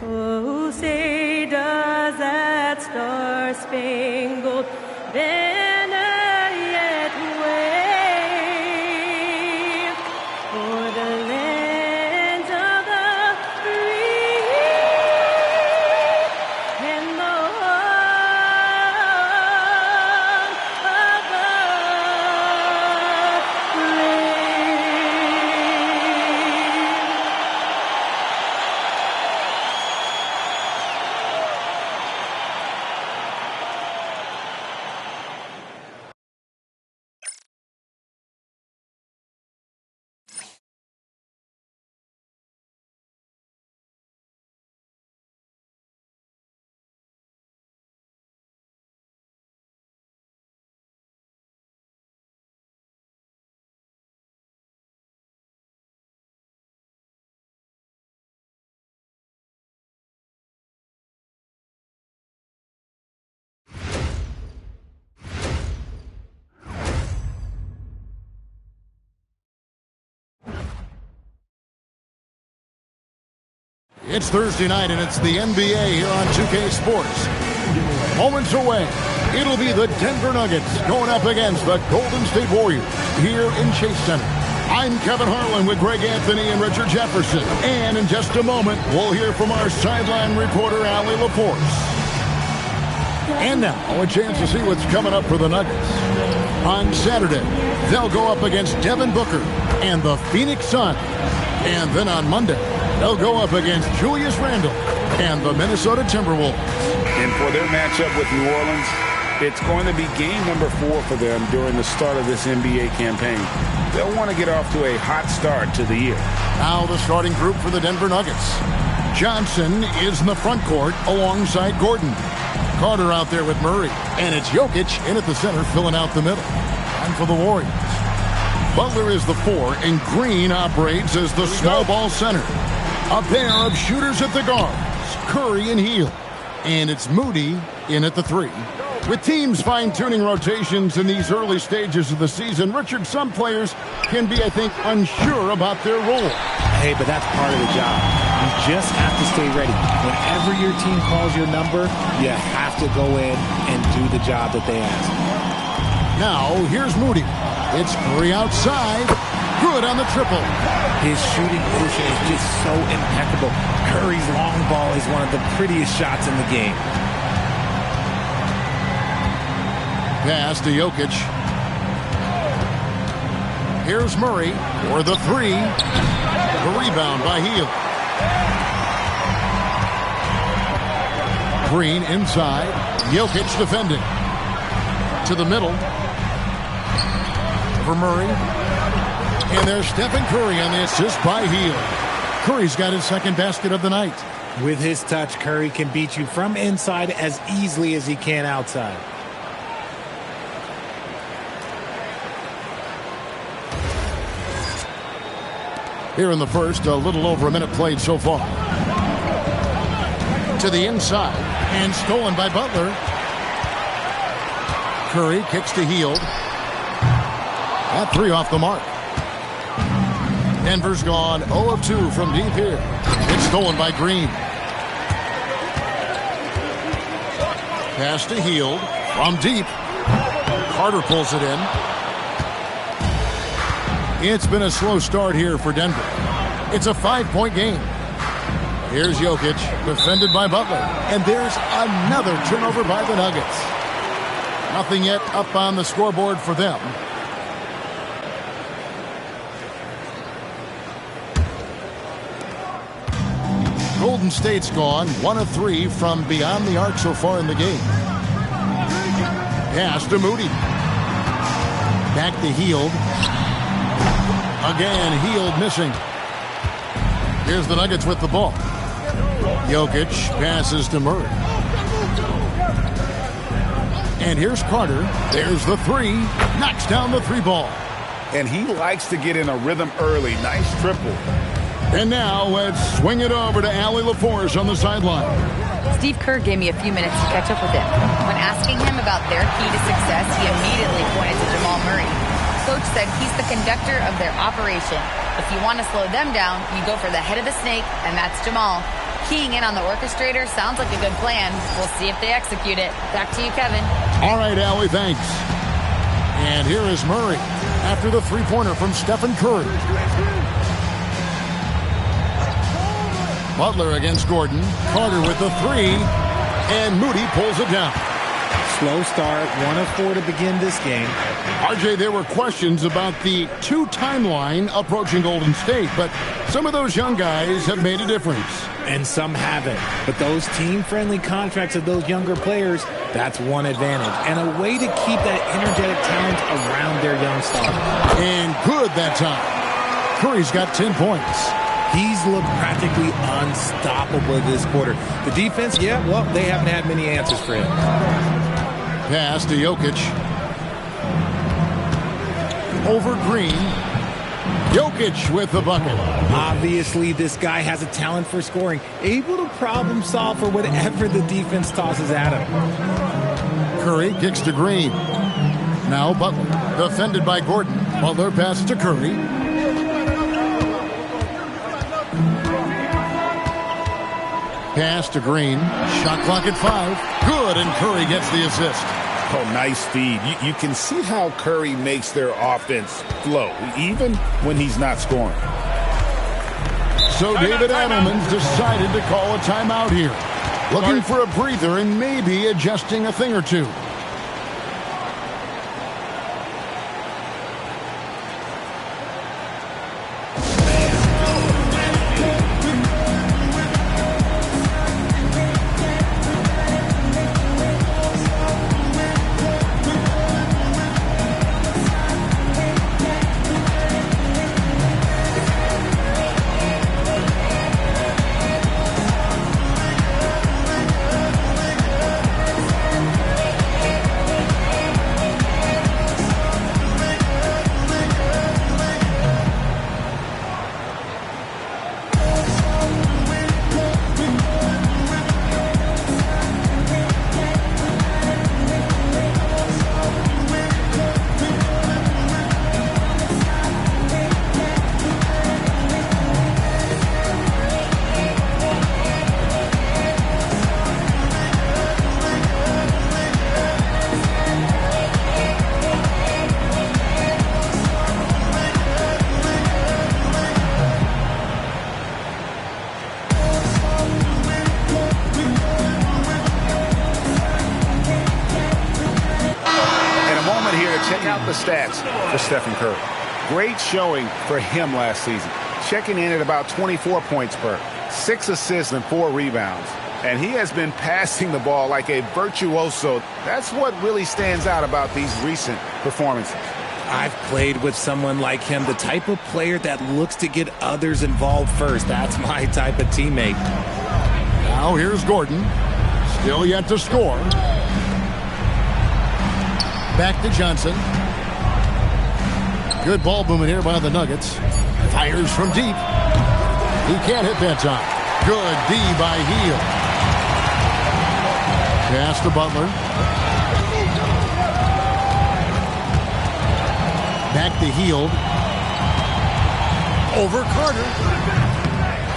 Oh, say does that star-spangled banner yet wave for the land of the free and the home of the brave. It's Thursday night, and it's the NBA here on 2K Sports. Moments away, it'll be the Denver Nuggets going up against the Golden State Warriors here in Chase Center. I'm Kevin Harlan with Greg Anthony and Richard Jefferson. And in just a moment, we'll hear from our sideline reporter, Allie LaForce. And now, a chance to see what's coming up for the Nuggets. On Saturday, they'll go up against Devin Booker and the Phoenix Suns. And then on Monday, they'll go up against Julius Randle and the Minnesota Timberwolves. And for their matchup with New Orleans, it's going to be game number 4 for them during the start of this NBA campaign. They'll want to get off to a hot start to the year. Now the starting group for the Denver Nuggets. Johnson is in the front court alongside Gordon. Carter out there with Murray. And it's Jokic in at the center filling out the middle. And for the Warriors, Butler is the 4, and Green operates as the small ball center. A pair of shooters at the guards, Curry and Hield. And it's Moody in at the 3. With teams fine-tuning rotations in these early stages of the season, Richard, some players can be, I think, unsure about their role. Hey, but that's part of the job. You just have to stay ready. Whenever your team calls your number, you have to go in and do the job that they ask. Now, here's Moody. It's Curry outside. Good on the triple. His shooting quotient is just so impeccable. Curry's long ball is one of the prettiest shots in the game. Pass to Jokic. Here's Murray for the 3. The rebound by Hield. Green inside. Jokic defending. To the middle. For Murray. And there's Stephen Curry on the assist by Hield. Curry's got his second basket of the night. With his touch, Curry can beat you from inside as easily as he can outside. Here in the first, a little over a minute played so far. To the inside, and stolen by Butler. Curry kicks to Hield. That 3 off the mark. Denver's gone 0 of 2 from deep here. It's stolen by Green. Pass to Hield from deep. Carter pulls it in. It's been a slow start here for Denver. It's a 5-point game. Here's Jokic, defended by Butler. And there's another turnover by the Nuggets. Nothing yet up on the scoreboard for them. Golden State's gone 1 of 3 from beyond the arc so far in the game. Pass to Moody. Back to Hield. Again, Hield missing. Here's the Nuggets with the ball. Jokic passes to Murray. And here's Carter. There's the 3. Knocks down the 3 ball. And he likes to get in a rhythm early. Nice triple. And now let's swing it over to Allie LaForce on the sideline. Steve Kerr gave me a few minutes to catch up with him. When asking him about their key to success, he immediately pointed to Jamal Murray. Coach said he's the conductor of their operation. If you want to slow them down, you go for the head of the snake, and that's Jamal. Keying in on the orchestrator sounds like a good plan. We'll see if they execute it. Back to you, Kevin. All right, Allie, thanks. And here is Murray after the three-pointer from Stephen Curry. Butler against Gordon. Carter with the three. And Moody pulls it down. Slow start, 1 of 4 to begin this game. RJ, there were questions about the two timeline approaching Golden State, but some of those young guys have made a difference. And some haven't. But those team-friendly contracts of those younger players, that's one advantage. And a way to keep that energetic talent around their young stars. And good that time. Curry's got 10 points. He's looked practically unstoppable this quarter. The defense, yeah, well, they haven't had many answers for him. Pass to Jokic. Over Green. Jokic with the bucket. Obviously, this guy has a talent for scoring, able to problem solve for whatever the defense tosses at him. Curry kicks to Green. Now Butler, defended by Gordon. Butler passes to Curry. Pass to Green. Shot clock at 5. Good, and Curry gets the assist. Oh, nice feed. You can see how Curry makes their offense flow, even when he's not scoring. So David Adelman's decided to call a timeout here. Looking for a breather and maybe adjusting a thing or two. Stats for Stephen Curry. Great showing for him last season. Checking in at about 24 points per, 6 assists and 4 rebounds. And he has been passing the ball like a virtuoso. That's what really stands out about these recent performances. I've played with someone like him, the type of player that looks to get others involved first. That's my type of teammate. Now here's Gordon. Still yet to score. Back to Johnson. Good ball movement here by the Nuggets. Fires from deep. He can't hit that time. Good D by Hield. Pass to Butler. Back to Hield. Over Carter.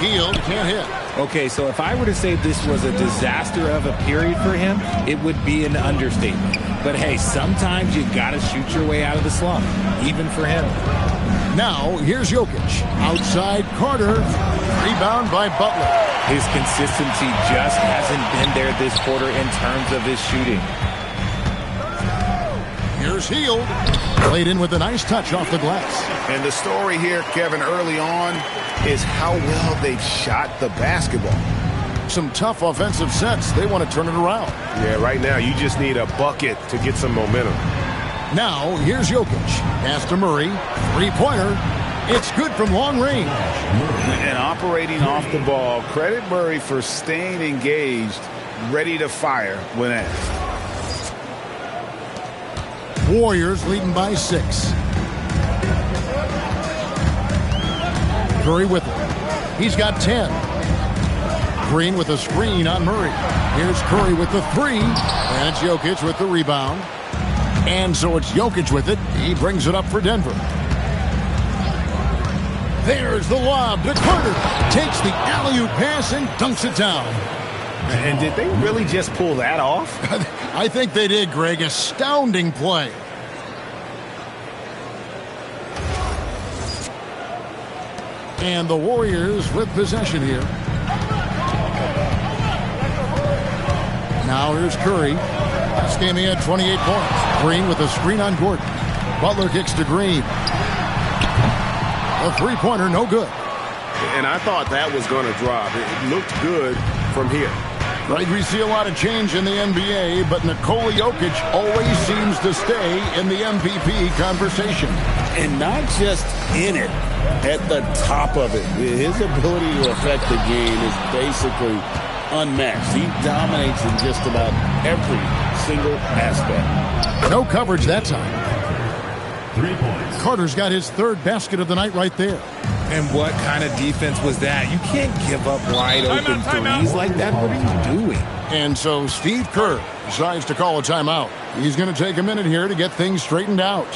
Hield can't hit. Okay, so if I were to say this was a disaster of a period for him, it would be an understatement. But hey, sometimes you gotta shoot your way out of the slump, even for him. Now, here's Jokic. Outside Carter. Rebound by Butler. His consistency just hasn't been there this quarter in terms of his shooting. Here's Hield. Played in with a nice touch off the glass. And the story here, Kevin, early on is how well they've shot the basketball. Some tough offensive sets. They want to turn it around. Yeah, right now you just need a bucket to get some momentum. Now, here's Jokic. Pass to Murray. Three-pointer. It's good from long range. And operating off the ball, credit Murray for staying engaged, ready to fire when asked. Warriors leading by 6. Curry with it. He's got 10. Green with a screen on Murray. Here's Curry with the 3. And it's Jokic with the rebound. And so it's Jokic with it. He brings it up for Denver. There's the lob to Carter. Takes the alley-oop pass and dunks it down. And did they really just pull that off? I think they did, Greg. Astounding play. And the Warriors with possession here. Now here's Curry. Last game he had 28 points. Green with a screen on Gordon. Butler kicks to Green. A three-pointer, no good. And I thought that was going to drop. It looked good from here. Right, we see a lot of change in the NBA, but Nikola Jokic always seems to stay in the MVP conversation. And not just in it, at the top of it. His ability to affect the game is basically unmatched. He dominates in just about every single aspect. No coverage that time. 3 points. Carter's got his third basket of the night right there. And what kind of defense was that? You can't give up wide open threes like that. What are you doing? And so Steve Kerr decides to call a timeout. He's going to take a minute here to get things straightened out.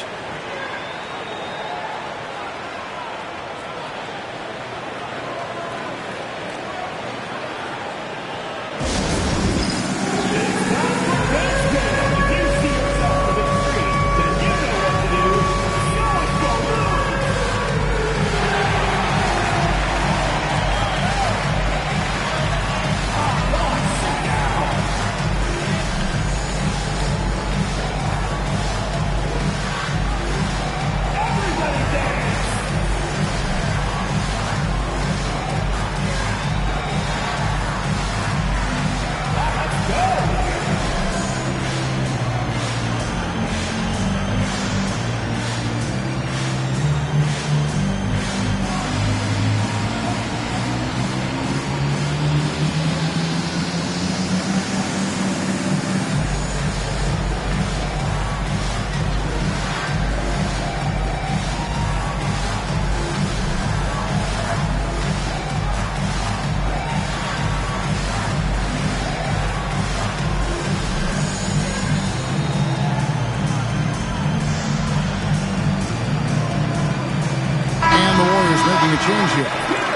Change here.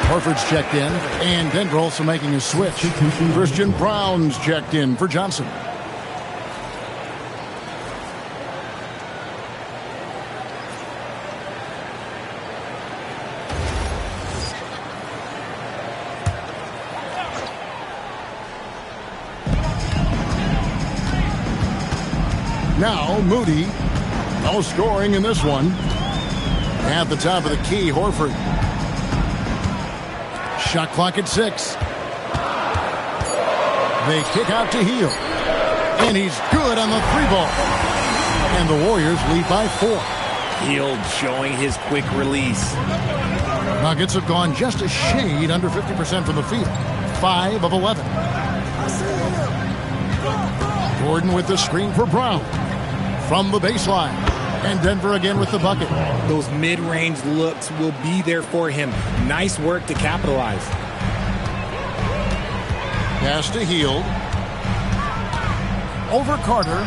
Horford's checked in, and Denver also making a switch. Christian Brown's checked in for Johnson. Now Moody, no scoring in this one. At the top of the key, Horford. Shot clock at 6. They kick out to Hield. And he's good on the 3-ball. And the Warriors lead by 4. Hield showing his quick release. Nuggets have gone just a shade under 50% from the field. 5 of 11. Gordon with the screen for Brown. From the baseline. And Denver again with the bucket. Those mid-range looks will be there for him. Nice work to capitalize. Pass to Hield. Over Carter.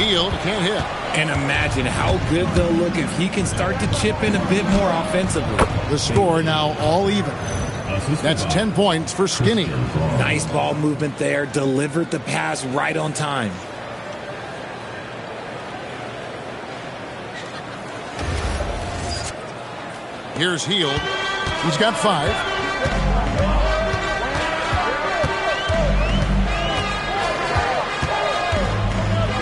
Hield can't hit. And imagine how good they'll look if he can start to chip in a bit more offensively. The score now all even. That's 10 points for Skinny. Nice ball movement there. Delivered the pass right on time. Here's Hield. He's got 5.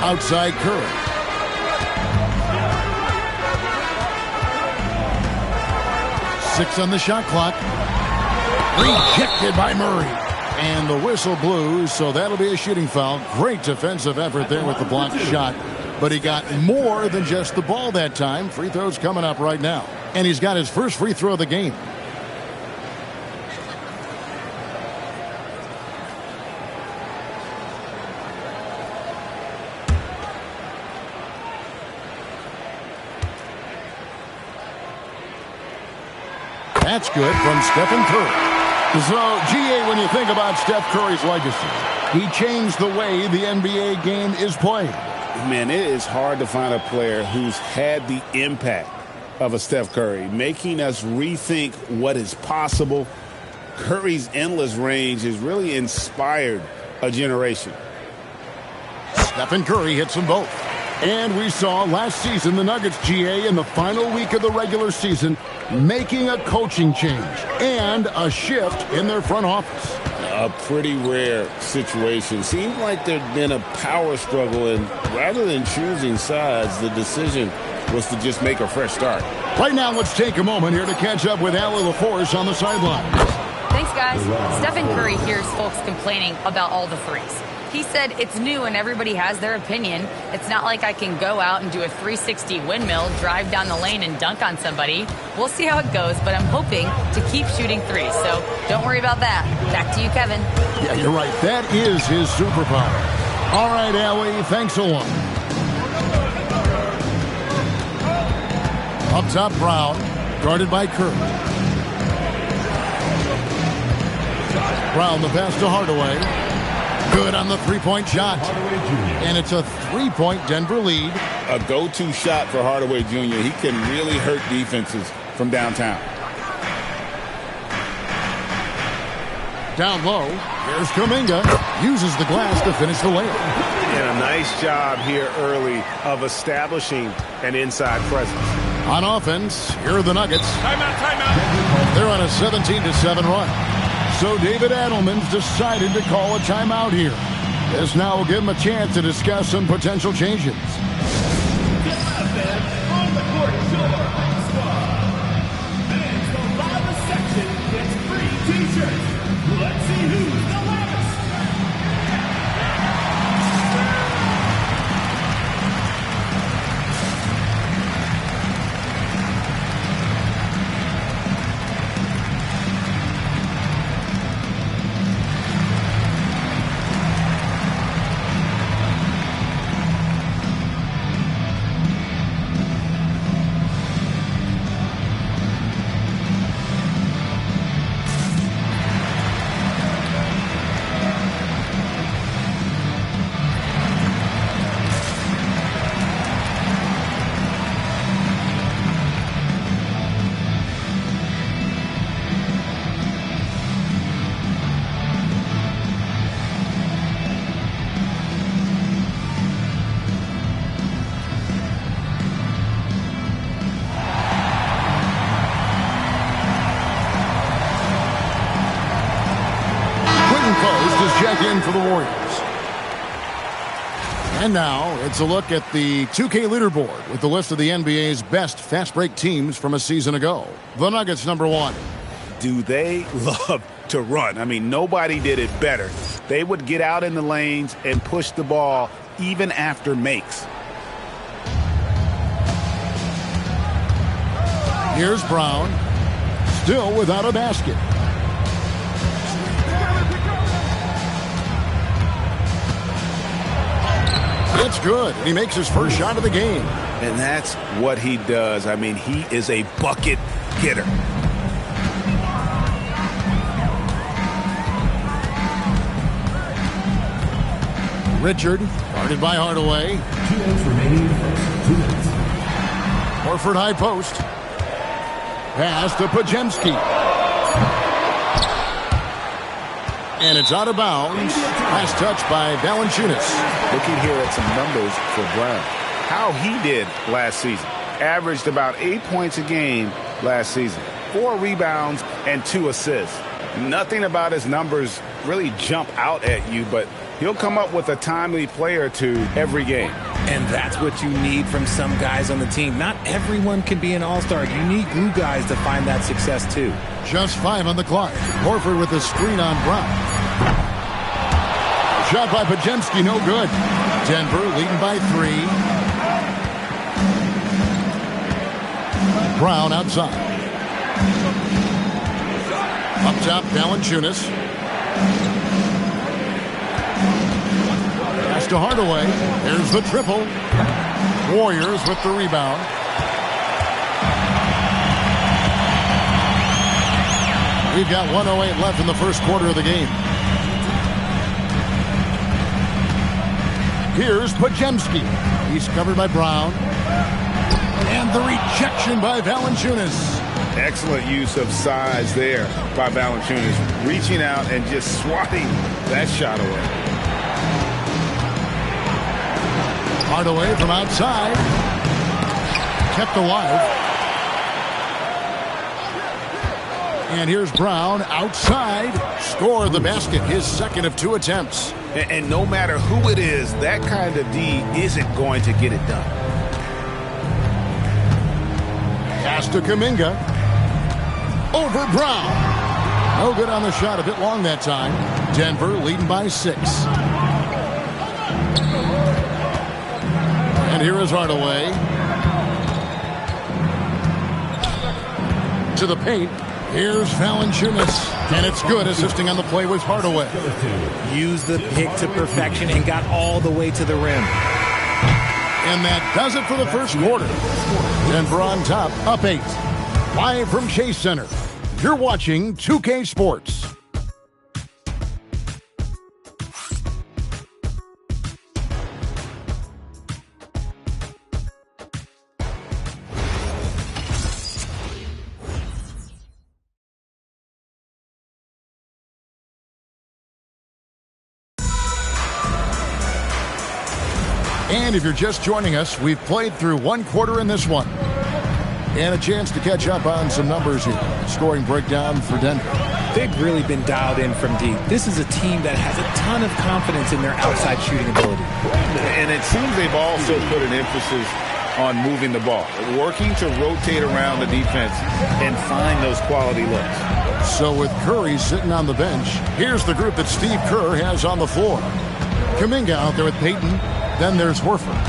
Outside Curry. Six on the shot clock. Rejected by Murray. And the whistle blew, so that'll be a shooting foul. Great defensive effort there with the blocked shot. But he got more than just the ball that time. Free throws coming up right now. And he's got his first free throw of the game. That's good from Stephen Curry. So, GA, when you think about Steph Curry's legacy, he changed the way the NBA game is played. Man, it is hard to find a player who's had the impact of a Steph Curry, making us rethink what is possible. Curry's endless range has really inspired a generation. Stephen Curry hits them both. And we saw last season the Nuggets, GA, in the final week of the regular season, making a coaching change and a shift in their front office. A pretty rare situation. Seems like there'd been a power struggle, and rather than choosing sides, the decision was to just make a fresh start. Right now, let's take a moment here to catch up with Allie LaForce on the sidelines. Thanks, guys. Stephen Curry hears folks complaining about all the threes. He said it's new and everybody has their opinion. It's not like I can go out and do a 360 windmill, drive down the lane, and dunk on somebody. We'll see how it goes, but I'm hoping to keep shooting threes, so don't worry about that. Back to you, Kevin. Yeah, you're right. That is his superpower. All right, Allie, thanks a lot. Up top, Brown, guarded by Curry. Brown, the pass to Hardaway. Good on the three-point shot. And it's a three-point Denver lead. A go-to shot for Hardaway Jr. He can really hurt defenses from downtown. Down low, here's Kuminga. Uses the glass to finish the layup. And a nice job here early of establishing an inside presence. On offense, here are the Nuggets. Timeout. They're on a 17-7 run. So David Adelman's decided to call a timeout here. This now will give him a chance to discuss some potential changes. Let's see who's the loudest. Check in for the Warriors. And now it's a look at the 2K leaderboard with the list of the NBA's best fast break teams from a season ago. The Nuggets, number 1. Do they love to run? I mean, nobody did it better. They would get out in the lanes and push the ball even after makes. Here's Brown, still without a basket. It's good. He makes his first shot of the game. And that's what he does. I mean, he is a bucket getter. Richard, guarded by Hardaway. 2 minutes remaining. 2 minutes. Horford high post. Pass to Podziemski. And it's out of bounds. Last touch by Valanciunas. Looking here at some numbers for Brown. How he did last season. Averaged about 8 points a game last season. 4 rebounds and 2 assists. Nothing about his numbers really jump out at you, but he'll come up with a timely play or two every game. And that's what you need from some guys on the team. Not everyone can be an all-star. You need glue guys to find that success too. Just 5 on the clock. Horford with a screen on Brown. Shot by Podziemski, no good. Denver leading by 3. Brown outside. Up top, Valanciunas. Pass to Hardaway. There's the triple. Warriors with the rebound. We've got 1:08 left in the first quarter of the game. Here's Podziemski. He's covered by Brown. And the rejection by Valanciunas. Excellent use of size there by Valanciunas, reaching out and just swatting that shot away. Hardaway from outside. Kept alive. And here's Brown outside. Scored the basket, his second of 2 attempts. And no matter who it is, that kind of D isn't going to get it done. Pass to Kuminga. Over Brown. No good on the shot, a bit long that time. Denver leading by 6. And here is Hardaway. To the paint. Here's Valanciunas. And it's good. Assisting on the play was Hardaway. Used the pick to perfection and got all the way to the rim. And that does it for the first quarter. Denver on top, up 8. Live from Chase Center. You're watching 2K Sports. And if you're just joining us, we've played through 1 quarter in this one. And a chance to catch up on some numbers here. Scoring breakdown for Denver. They've really been dialed in from deep. This is a team that has a ton of confidence in their outside shooting ability. And it seems they've also put an emphasis on moving the ball, working to rotate around the defense and find those quality looks. So with Curry sitting on the bench, here's the group that Steve Kerr has on the floor. Kuminga out there with Payton. Then there's Horford.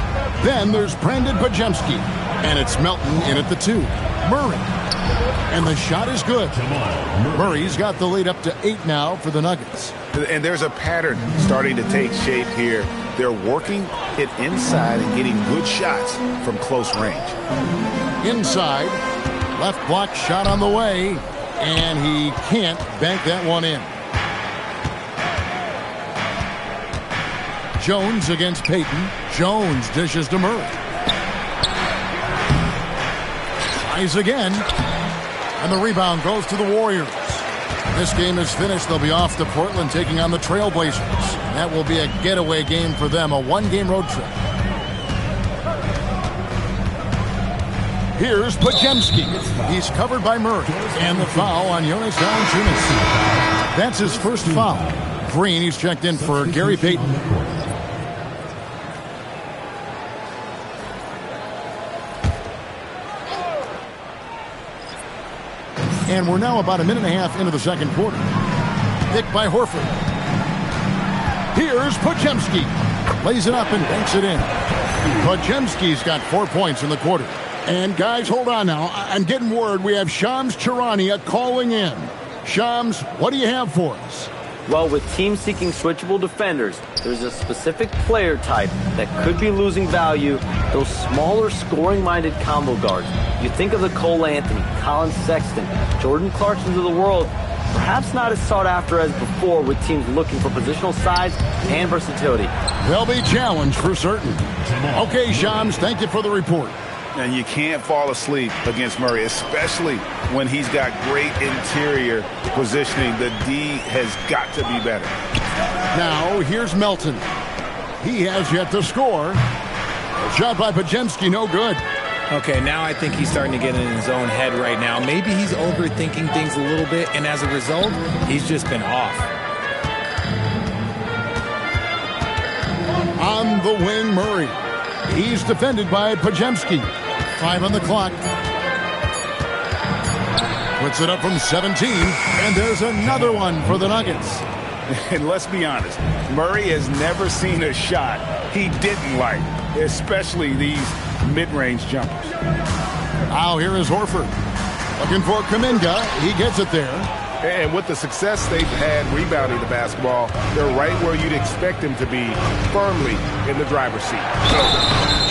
Then there's Brandon Podziemski. And it's Melton in at the 2. Murray. And the shot is good. Murray's got the lead up to 8 now for the Nuggets. And there's a pattern starting to take shape here. They're working it inside and getting good shots from close range. Inside. Left block shot on the way. And he can't bank that one in. Jones against Payton. Jones dishes to Murray. Tries again. And the rebound goes to the Warriors. This game is finished. They'll be off to Portland taking on the Trailblazers. That will be a getaway game for them, a 1-game road trip. Here's Podziemski. He's covered by Murray. And the foul on Jonas Valanciunas. That's his first foul. Green, he's checked in for Gary Payton. And we're now about a minute and a half into the second quarter. Picked by Horford. Here's Podziemski. Lays it up and banks it in. Podziemski's got 4 points in the quarter. And guys, hold on now. I'm getting word we have Shams Charania calling in. Shams, what do you have for us? Well, with teams seeking switchable defenders, there's a specific player type that could be losing value, those smaller scoring-minded combo guards. You think of the Cole Anthony, Colin Sexton, Jordan Clarksons of the world, perhaps not as sought after as before with teams looking for positional size and versatility. They'll be challenged for certain. Okay, Shams, thank you for the report. And you can't fall asleep against Murray, especially when he's got great interior positioning. The D has got to be better. Now, here's Melton. He has yet to score. A shot by Podziemski, no good. Okay, now I think he's starting to get in his own head right now. Maybe he's overthinking things a little bit, and as a result, he's just been off. On the wing, Murray. He's defended by Podziemski. 5 on the clock. Puts it up from 17, and there's another one for the Nuggets. And let's be honest, Murray has never seen a shot he didn't like, especially these mid-range jumpers. Now here is Horford. Looking for Kuminga. He gets it there. And with the success they've had rebounding the basketball, they're right where you'd expect them to be, firmly in the driver's seat.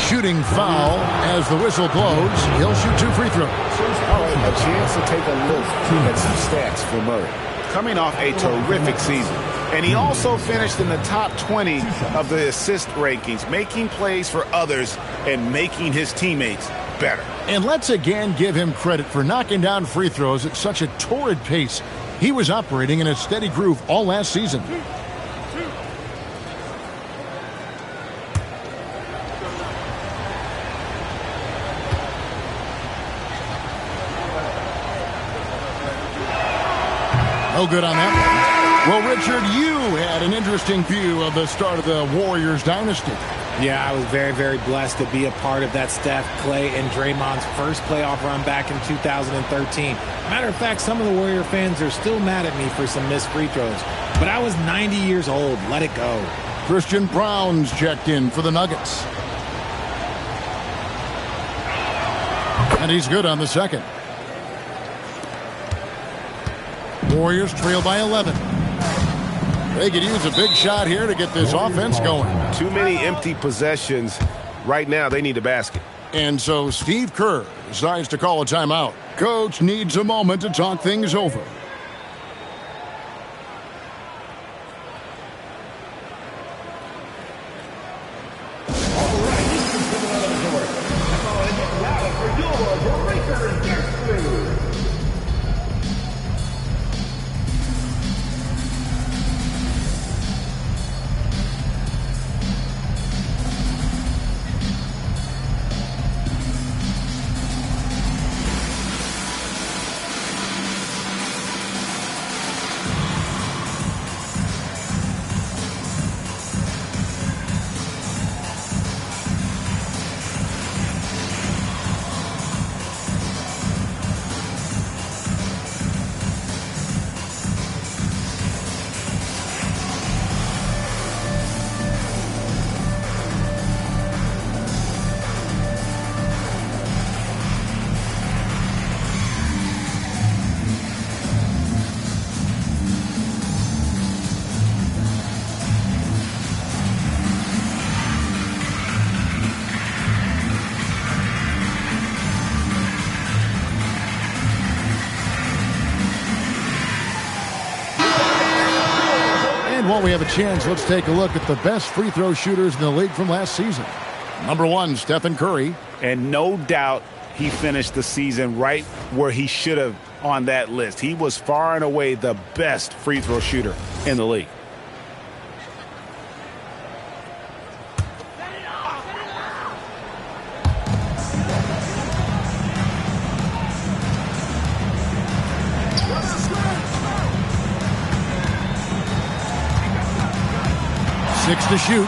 Shooting foul as the whistle blows. He'll shoot 2 free throws. All right, a chance to take a look at some stats for Murray. Coming off a terrific season. And he also finished in the top 20 of the assist rankings, making plays for others and making his teammates better. And let's again give him credit for knocking down free throws at such a torrid pace. He was operating in a steady groove all last season. No good on that one. Well, Richard, you had an interesting view of the start of the Warriors dynasty. Yeah, I was very, very blessed to be a part of that Steph, Clay, and Draymond's first playoff run back in 2013. Matter of fact, some of the Warrior fans are still mad at me for some missed free throws. But I was 90 years old. Let it go. Christian Brown's checked in for the Nuggets. And he's good on the second. Warriors trail by 11. They could use a big shot here to get this offense going. Too many empty possessions. Right now, they need a basket. And so Steve Kerr decides to call a timeout. Coach needs a moment to talk things over. While we have a chance, let's take a look at the best free throw shooters in the league from last season. Number 1, Stephen Curry. And no doubt he finished the season right where he should have on that list. He was far and away the best free throw shooter in the league. Six to shoot.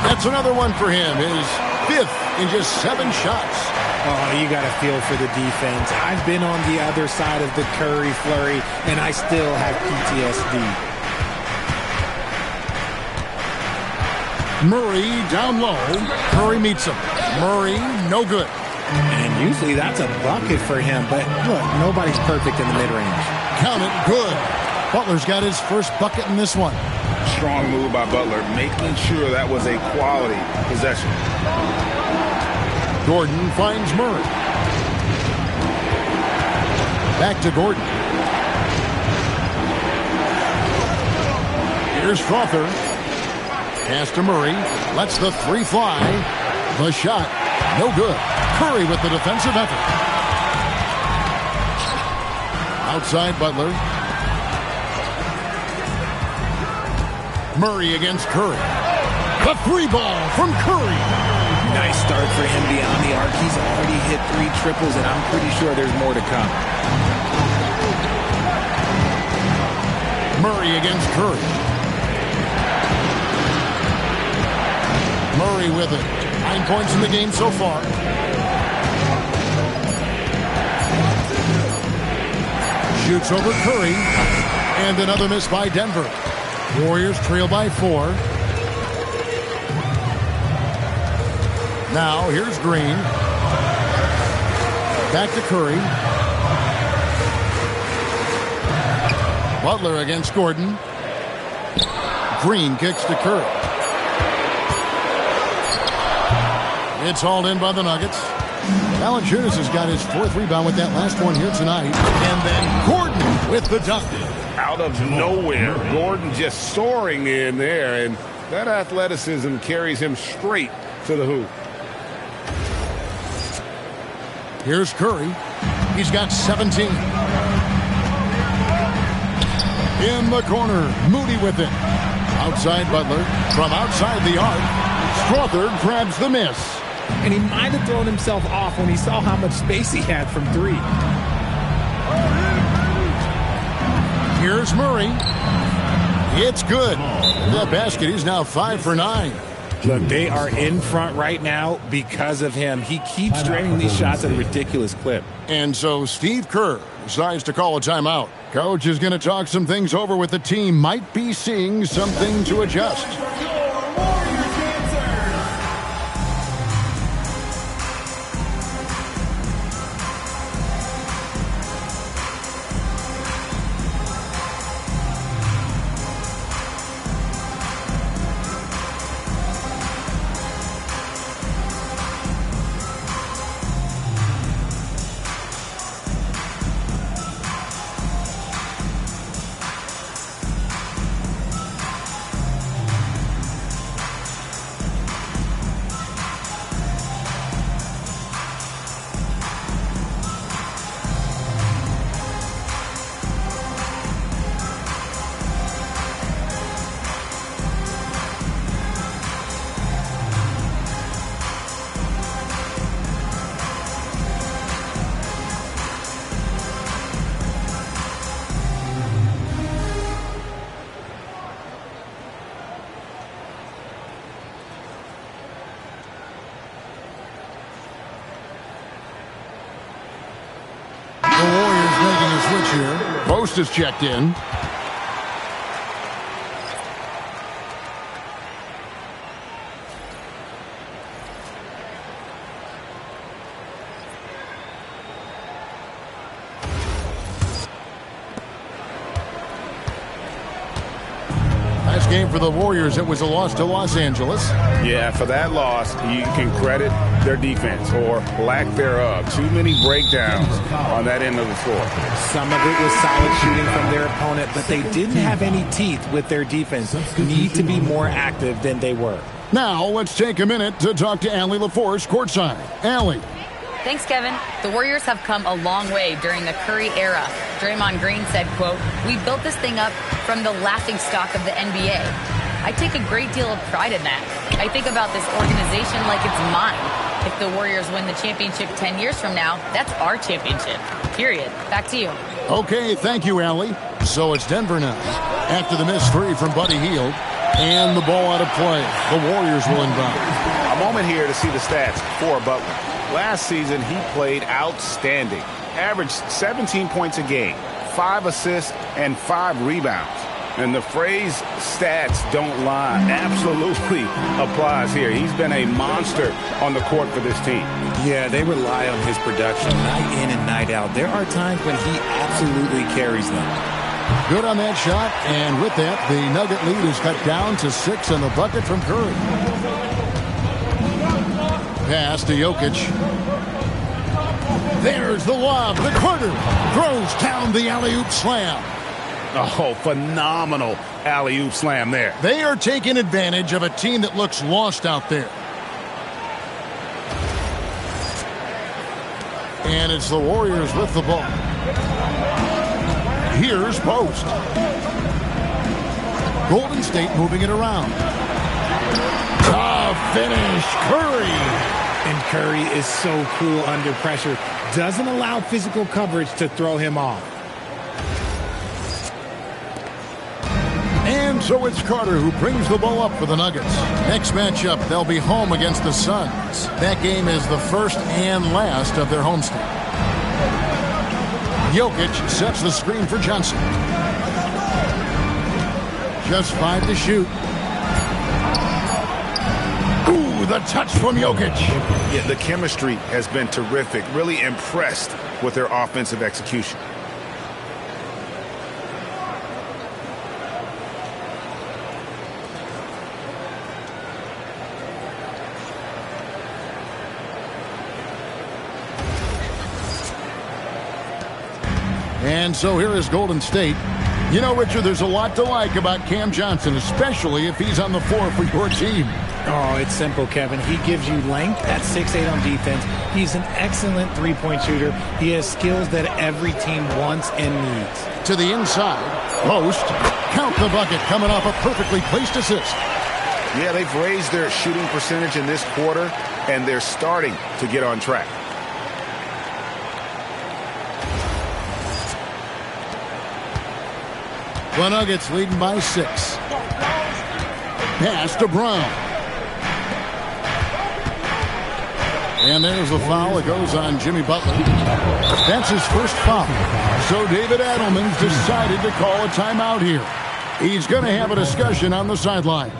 That's another one for him. His 5th in just 7 shots. Oh, you got to feel for the defense. I've been on the other side of the Curry flurry, and I still have PTSD. Murray down low. Curry meets him. Murray, no good. And usually that's a bucket for him, but look, nobody's perfect in the mid-range. Count it, good. Butler's got his first bucket in this one. Strong move by Butler, making sure that was a quality possession. Gordon finds Murray. Back to Gordon. Here's Crowther. Pass to Murray. Lets the 3 fly. The shot, no good. Curry with the defensive effort. Outside Butler. Murray against Curry. The 3 ball from Curry. Nice start for him beyond the arc. He's already hit 3 triples, and I'm pretty sure there's more to come. Murray against Curry. Murray with it. 9 points in the game so far. Shoots over Curry. And another miss by Denver. Warriors trail by 4. Now, here's Green. Back to Curry. Butler against Gordon. Green kicks to Curry. It's hauled in by the Nuggets. Valanciunas has got his 4th rebound with that last one here tonight. And then Gordon with the dunk. Out of nowhere, Gordon just soaring in there, and that athleticism carries him straight to the hoop. Here's Curry. He's got 17. In the corner, Moody with it. Outside Butler. From outside the arc, Strawther grabs the miss. And he might have thrown himself off when he saw how much space he had from three. Here's Murray. It's good. The basket is now 5 for 9. Look, they are in front right now because of him. He keeps draining these shots at a ridiculous clip. And so Steve Kerr decides to call a timeout. Coach is going to talk some things over with the team. Might be seeing something to adjust. Here. Post is checked in. Last game for the Warriors, it was a loss to Los Angeles. Yeah, for that loss, you can credit their defense or lack thereof. Too many breakdowns on that end of the floor. Some of it was solid shooting from their opponent, but they didn't have any teeth with their defense. Need to be more active than they were. Now, let's take a minute to talk to Allie LaForce courtside. Allie. Thanks, Kevin. The Warriors have come a long way during the Curry era. Draymond Green said, quote, "We built this thing up from the laughingstock of the NBA. I take a great deal of pride in that. I think about this organization like it's mine. If the Warriors win the championship 10 years from now, that's our championship. Period." Back to you. Okay, thank you, Allie. So it's Denver now. After the missed three from Buddy Hield and the ball out of play, the Warriors will inbound. A moment here to see the stats for Butler. Last season, he played outstanding. Averaged 17 points a game, 5 assists, and 5 rebounds. And the phrase stats don't lie absolutely applies here. He's been a monster on the court for this team. Yeah, they rely on his production night in and night out. There are times when he absolutely carries them. Good on that shot, and with that, the Nugget lead is cut down to 6 on the bucket from Curry. Pass to Jokic. There's the lob. The Carter throws down the alley-oop slam. Oh, phenomenal alley-oop slam there. They are taking advantage of a team that looks lost out there. And it's the Warriors with the ball. Here's Post. Golden State moving it around. Tough finish, Curry. And Curry is so cool under pressure. Doesn't allow physical coverage to throw him off. And so it's Carter who brings the ball up for the Nuggets. Next matchup, they'll be home against the Suns. That game is the first and last of their homestand. Jokic sets the screen for Johnson. Just 5 to shoot. Ooh, the touch from Jokic. Yeah, the chemistry has been terrific. Really impressed with their offensive execution. And so here is Golden State. You know, Richard, there's a lot to like about Cam Johnson, especially if he's on the floor for your team. Oh, it's simple, Kevin. He gives you length at 6'8" on defense. He's an excellent three-point shooter. He has skills that every team wants and needs. To the inside. Post. Count the bucket coming off a perfectly placed assist. Yeah, they've raised their shooting percentage in this quarter, and they're starting to get on track. The Nuggets leading by 6. Pass to Brown. And there's the foul. It goes on Jimmy Butler. That's his first foul. So David Adelman's decided to call a timeout here. He's going to have a discussion on the sideline.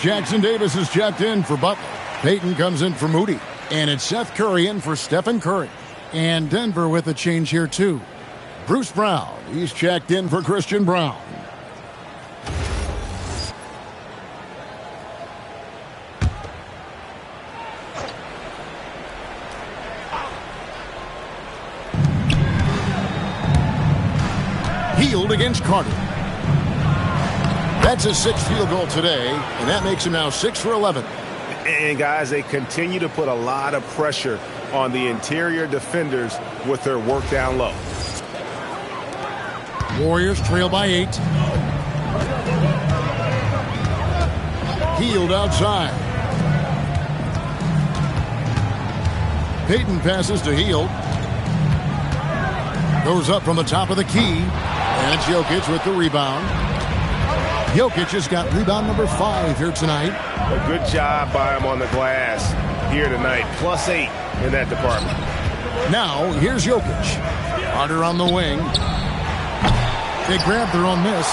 Jackson Davis is checked in for Butler. Payton comes in for Moody. And it's Seth Curry in for Stephen Curry. And Denver with a change here, too. Bruce Brown, he's checked in for Christian Brown. Hield against Carter. That's his 6th field goal today, and that makes him now 6 for 11. And, guys, they continue to put a lot of pressure on the interior defenders with their work down low. Warriors trail by 8. Hield outside. Payton passes to Hield. Goes up from the top of the key. And it's Jokic with the rebound. Jokic has got rebound number 5 here tonight. A good job by him on the glass here tonight. +8 in that department. Now, here's Jokic. Carter on the wing. They grab their own miss.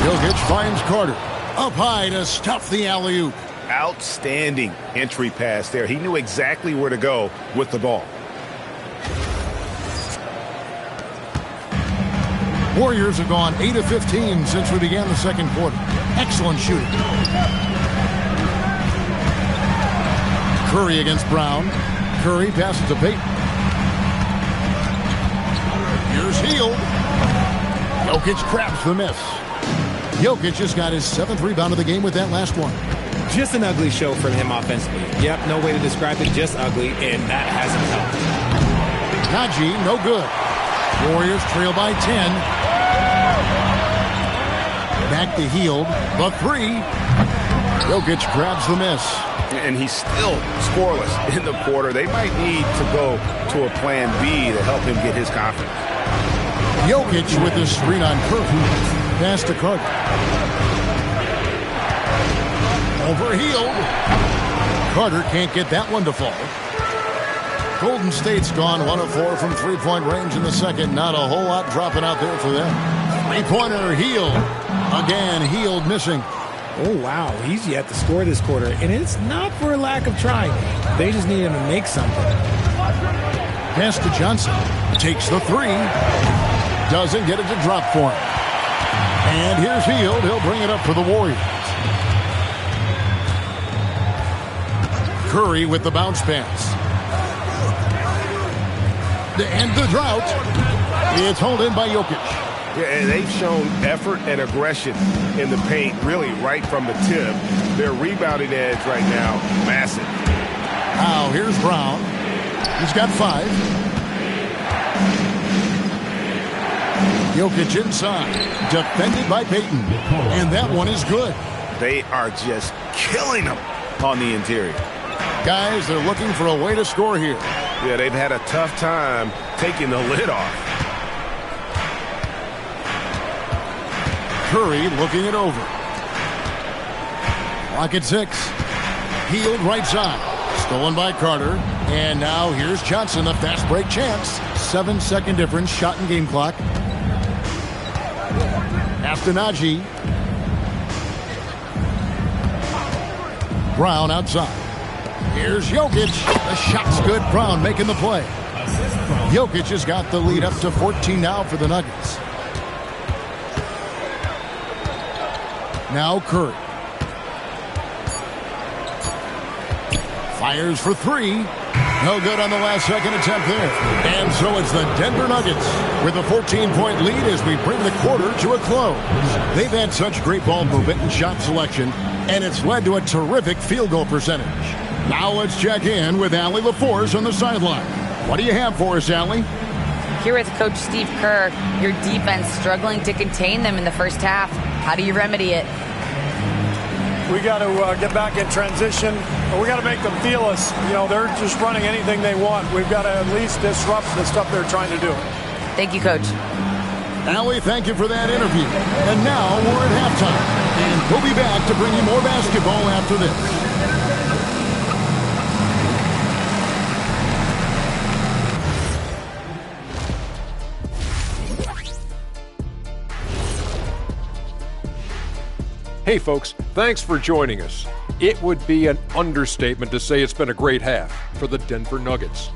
Jokic finds Carter. Up high to stuff the alley-oop. Outstanding entry pass there. He knew exactly where to go with the ball. Warriors have gone 8 of 15 since we began the second quarter. Excellent shooting. Curry against Brown. Curry passes to Payton. Here's Hield. Jokic grabs the miss. Jokic just got his 7th rebound of the game with that last one. Just an ugly show from him offensively. Yep, no way to describe it, just ugly, and that hasn't helped. Najee, no good. Warriors trail by 10. Back to Hield. The 3. Jokic grabs the miss. And he's still scoreless in the quarter. They might need to go to a plan B to help him get his confidence. Jokic with his screen on Curry. Pass to Carter. Over Hield. Carter can't get that one to fall. Golden State's gone 1 of 4 from three-point range in the second. Not a whole lot dropping out there for them. Three-pointer, Hield. Again, Hield missing. Oh, wow. He's yet to score this quarter, and it's not for a lack of trying. They just need him to make something. Pass to Johnson. Takes the 3. Doesn't get it to drop for him. And here's Hield. He'll bring it up for the Warriors. Curry with the bounce pass. To end the drought, it's hauled in by Jokic. Yeah, and they've shown effort and aggression in the paint, really right from the tip. Their rebounding edge right now, massive. Now here's Brown. He's got 5. Jokic inside, defended by Payton, and that one is good. They are just killing them on the interior. Guys, they're looking for a way to score here. Yeah, they've had a tough time taking the lid off. Curry looking it over. Clock at 6. Healed right side. Stolen by Carter. And now here's Johnson, a fast break chance. 7-second difference, shot and game clock. After Najee. Brown outside. Here's Jokic. The shot's good. Brown making the play. Jokic has got the lead up to 14 now for the Nuggets. Now Curry. Fires for 3. No good on the last second attempt there. And so it's the Denver Nuggets with a 14-point lead as we bring the quarter to a close. They've had such great ball movement and shot selection, and it's led to a terrific field goal percentage. Now let's check in with Allie LaForce on the sideline. What do you have for us, Allie? Here with Coach Steve Kerr, your defense struggling to contain them in the first half. How do you remedy it? We got to get back in transition. We got to make them feel us. You know, they're just running anything they want. We've got to at least disrupt the stuff they're trying to do. Thank you, Coach. Allie, thank you for that interview. And now we're at halftime. And we'll be back to bring you more basketball after this. Hey folks, thanks for joining us. It would be an understatement to say it's been a great half for the Denver Nuggets.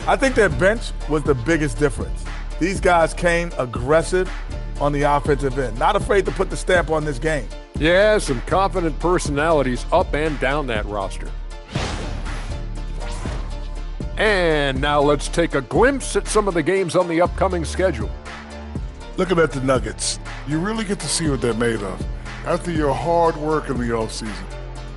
I think their bench was the biggest difference. These guys came aggressive on the offensive end, not afraid to put the stamp on this game. Yeah, some confident personalities up and down that roster. And now let's take a glimpse at some of the games on the upcoming schedule. Looking at the Nuggets, you really get to see what they're made of after your hard work in the offseason.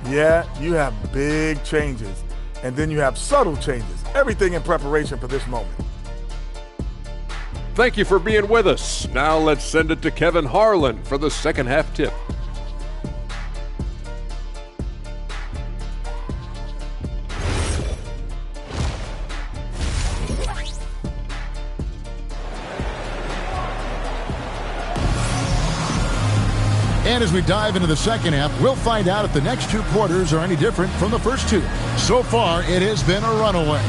Yeah, you have big changes, and then you have subtle changes. Everything in preparation for this moment. Thank you for being with us. Now let's send it to Kevin Harlan for the second half tip. And as we dive into the second half, we'll find out if the next 2 quarters are any different from the first 2. So far, it has been a runaway.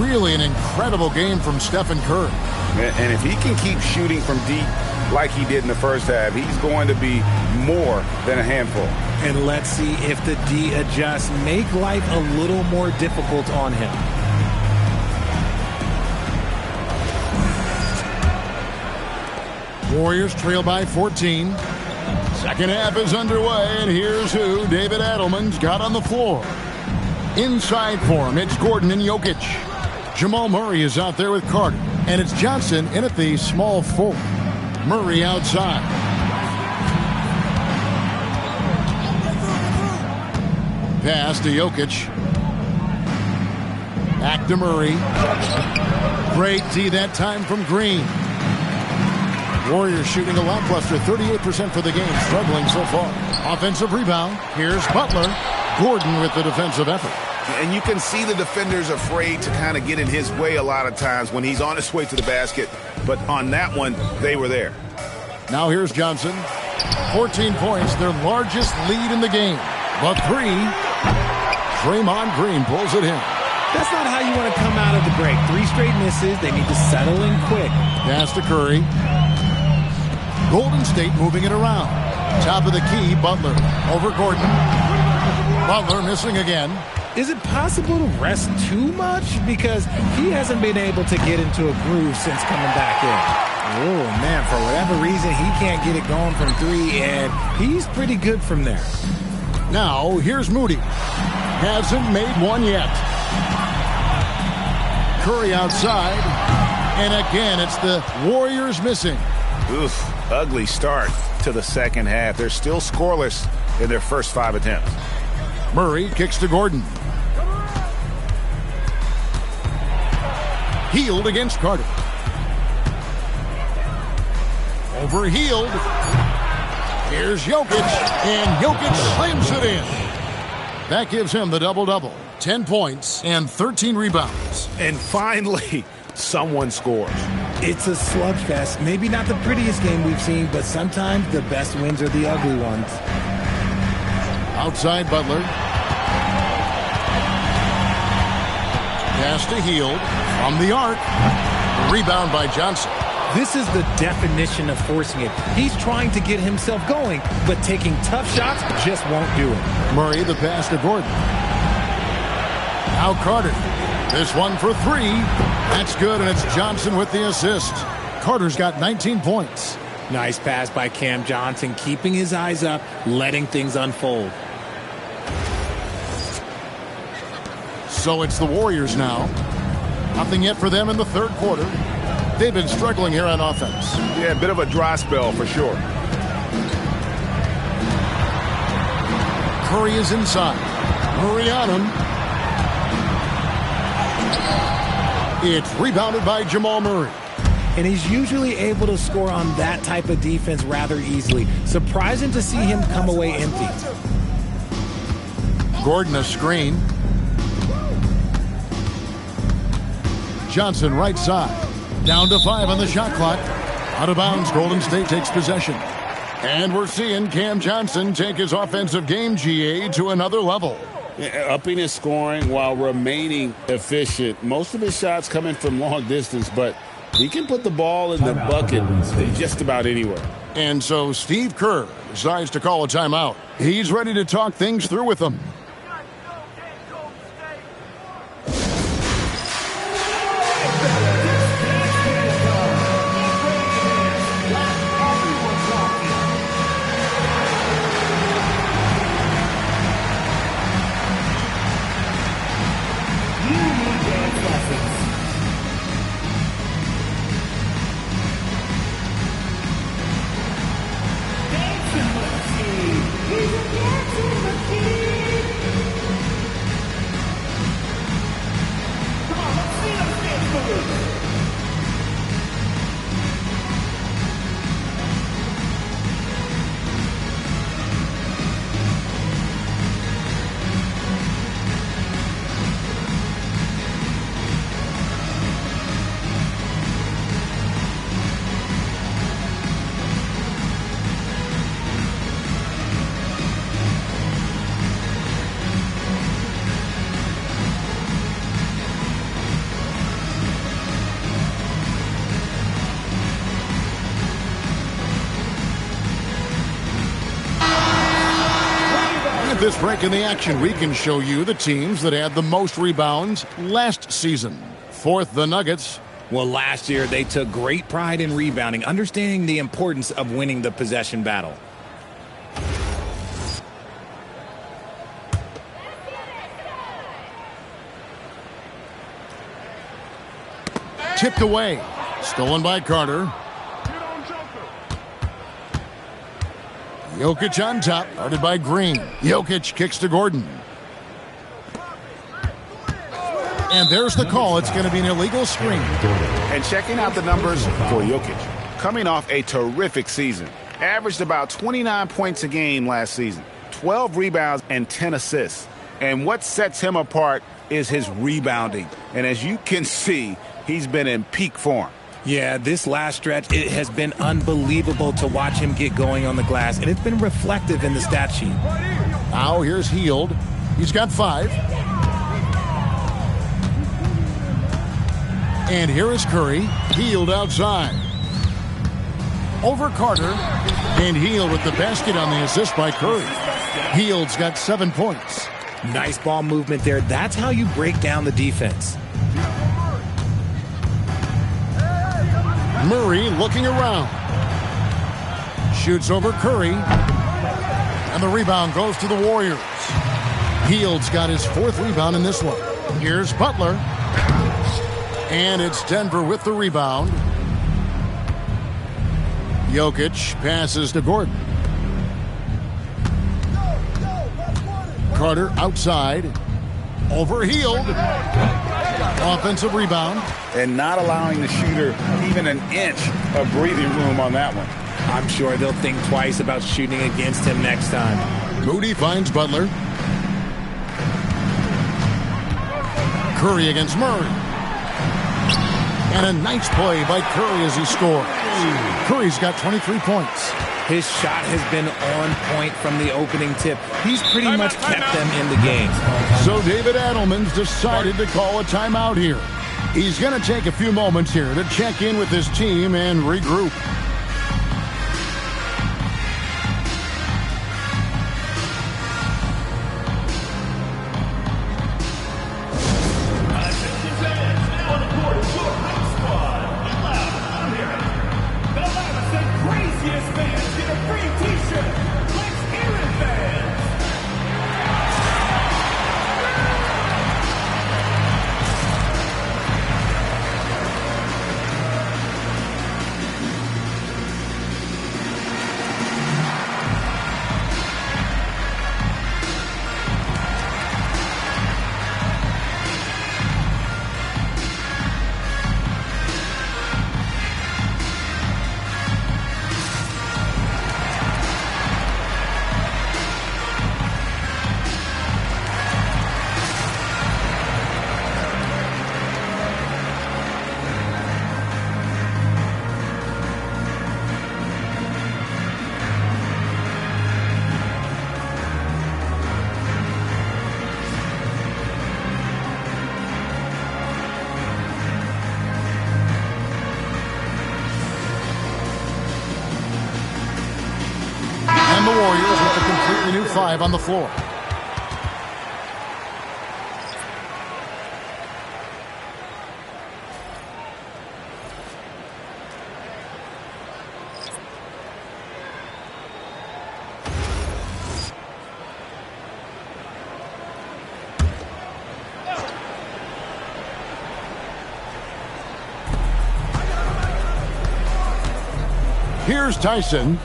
Really an incredible game from Stephen Curry. And if he can keep shooting from deep like he did in the first half, he's going to be more than a handful. And let's see if the D adjusts, make life a little more difficult on him. Warriors trail by 14. Second half is underway, and here's who David Adelman's got on the floor. Inside for him, it's Gordon and Jokic. Jamal Murray is out there with Carter, and it's Johnson in at the small 4. Murray outside. Pass to Jokic. Back to Murray. Great D that time from Green. Warriors shooting a lackluster 38% for the game, struggling so far. Offensive rebound. Here's Butler. Gordon with the defensive effort. And you can see the defenders afraid to kind of get in his way a lot of times when he's on his way to the basket. But on that one, they were there. Now here's Johnson. 14 points, their largest lead in the game. But 3. Draymond Green pulls it in. That's not how you want to come out of the break. 3 straight misses. They need to settle in quick. Pass to Curry. Golden State moving it around. Top of the key, Butler. Over Gordon. Butler missing again. Is it possible to rest too much? Because he hasn't been able to get into a groove since coming back in. Oh, man, for whatever reason, he can't get it going from 3, and he's pretty good from there. Now, here's Moody. Hasn't made one yet. Curry outside. And again, it's the Warriors missing. Oof, ugly start to the second half. They're still scoreless in their first 5 attempts. Murray kicks to Gordon. Hield against Carter. Over Hield. Here's Jokic, and Jokic slams it in. That gives him the double-double. 10 points and 13 rebounds. And finally, someone scores. It's a slugfest. Maybe not the prettiest game we've seen, but sometimes the best wins are the ugly ones. Outside Butler. Pass to Hield. From the arc. Rebound by Johnson. This is the definition of forcing it. He's trying to get himself going, but taking tough shots just won't do it. Murray, the pass to Gordon. Now Carter. This one for 3. That's good, and it's Johnson with the assist. Carter's got 19 points. Nice pass by Cam Johnson, keeping his eyes up, letting things unfold. So it's the Warriors now. Nothing yet for them in the third quarter. They've been struggling here on offense. Yeah, a bit of a dry spell for sure. Curry is inside. Murray on him. It's rebounded by Jamal Murray. And he's usually able to score on that type of defense rather easily. Surprising to see him come away empty. Gordon a screen. Johnson right side. Down to 5 on the shot clock. Out of bounds, Golden State takes possession. And we're seeing Cam Johnson take his offensive game, GA, to another level. Upping his scoring while remaining efficient. Most of his shots coming from long distance, but he can put the ball in the bucket just about anywhere. And so Steve Kerr decides to call a timeout. He's ready to talk things through with them. This break in the action, we can show you the teams that had the most rebounds last season. Fourth, the Nuggets. Well, last year they took great pride in rebounding, understanding the importance of winning the possession battle. Tipped away. Stolen by Carter. Jokic on top, guarded by Green. Jokic kicks to Gordon. And there's the call. It's going to be an illegal screen. And checking out the numbers for Jokic. Coming off a terrific season. Averaged about 29 points a game last season. 12 rebounds and 10 assists. And what sets him apart is his rebounding. And as you can see, he's been in peak form. Yeah, this last stretch, it has been unbelievable to watch him get going on the glass, and it's been reflective in the stat sheet. Now here's Hield. He's got 5. And here is Curry. Hield outside. Over Carter. And Hield with the basket on the assist by Curry. Hield's got 7 points. Nice ball movement there. That's how you break down the defense. Murray looking around. Shoots over Curry. And the rebound goes to the Warriors. Hield's got his 4th rebound in this one. Here's Butler. And it's Denver with the rebound. Jokic passes to Gordon. Carter outside. Overhealed. Offensive rebound. And not allowing the shooter even an inch of breathing room on that one. I'm sure they'll think twice about shooting against him next time. Moody finds Butler. Curry against Murray. And a nice play by Curry as he scores. Curry's got 23 points. His shot has been on point from the opening tip. He's pretty much kept them in the game. So David Adelman's decided to call a timeout here. He's going to take a few moments here to check in with his team and regroup. And the Warriors with a completely new five on the floor. Here's Tyson.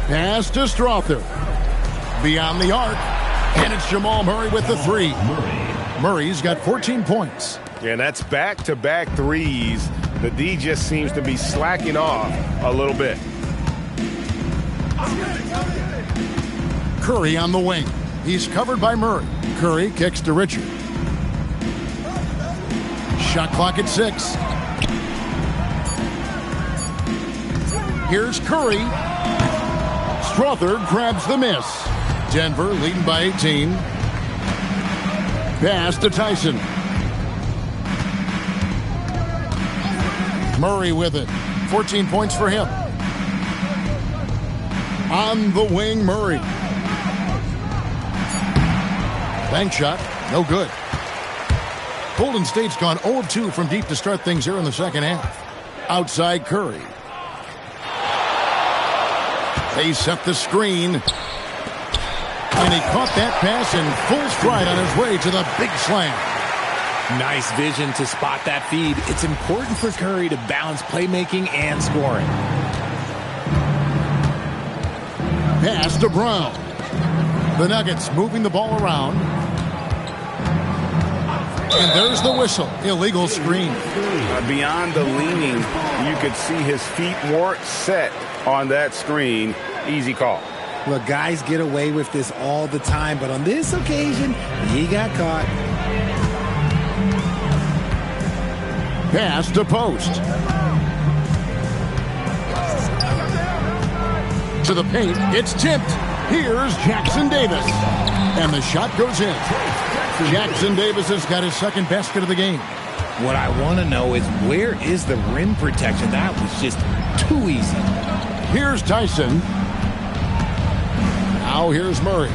Pass to Strother. Beyond the arc. And it's Jamal Murray with the three. Murray's got 14 points. Yeah, that's back-to-back threes. The D just seems to be slacking off a little bit. Curry on the wing. He's covered by Murray. Curry kicks to Richard. Shot clock at 6. Here's Curry. Strother grabs the miss. Denver leading by 18. Pass to Tyson. Murray with it. 14 points for him. On the wing, Murray. Bank shot. No good. Golden State's gone 0 of 2 from deep to start things here in the second half. Outside Curry. They set the screen. And he caught that pass in full stride on his way to the big slam. Nice vision to spot that feed. It's important for Curry to balance playmaking and scoring. Pass to Brown. The Nuggets moving the ball around. And there's the whistle. Illegal screen. Beyond the leaning, you could see his feet weren't set on that screen. Easy call. Look, guys get away with this all the time, but on this occasion, he got caught. Pass to Post. To the paint, it's tipped. Here's Jackson Davis. And the shot goes in. Jackson Davis has got his second basket of the game. What I want to know is, where is the rim protection? That was just too easy. Here's Tyson. Now here's Murray.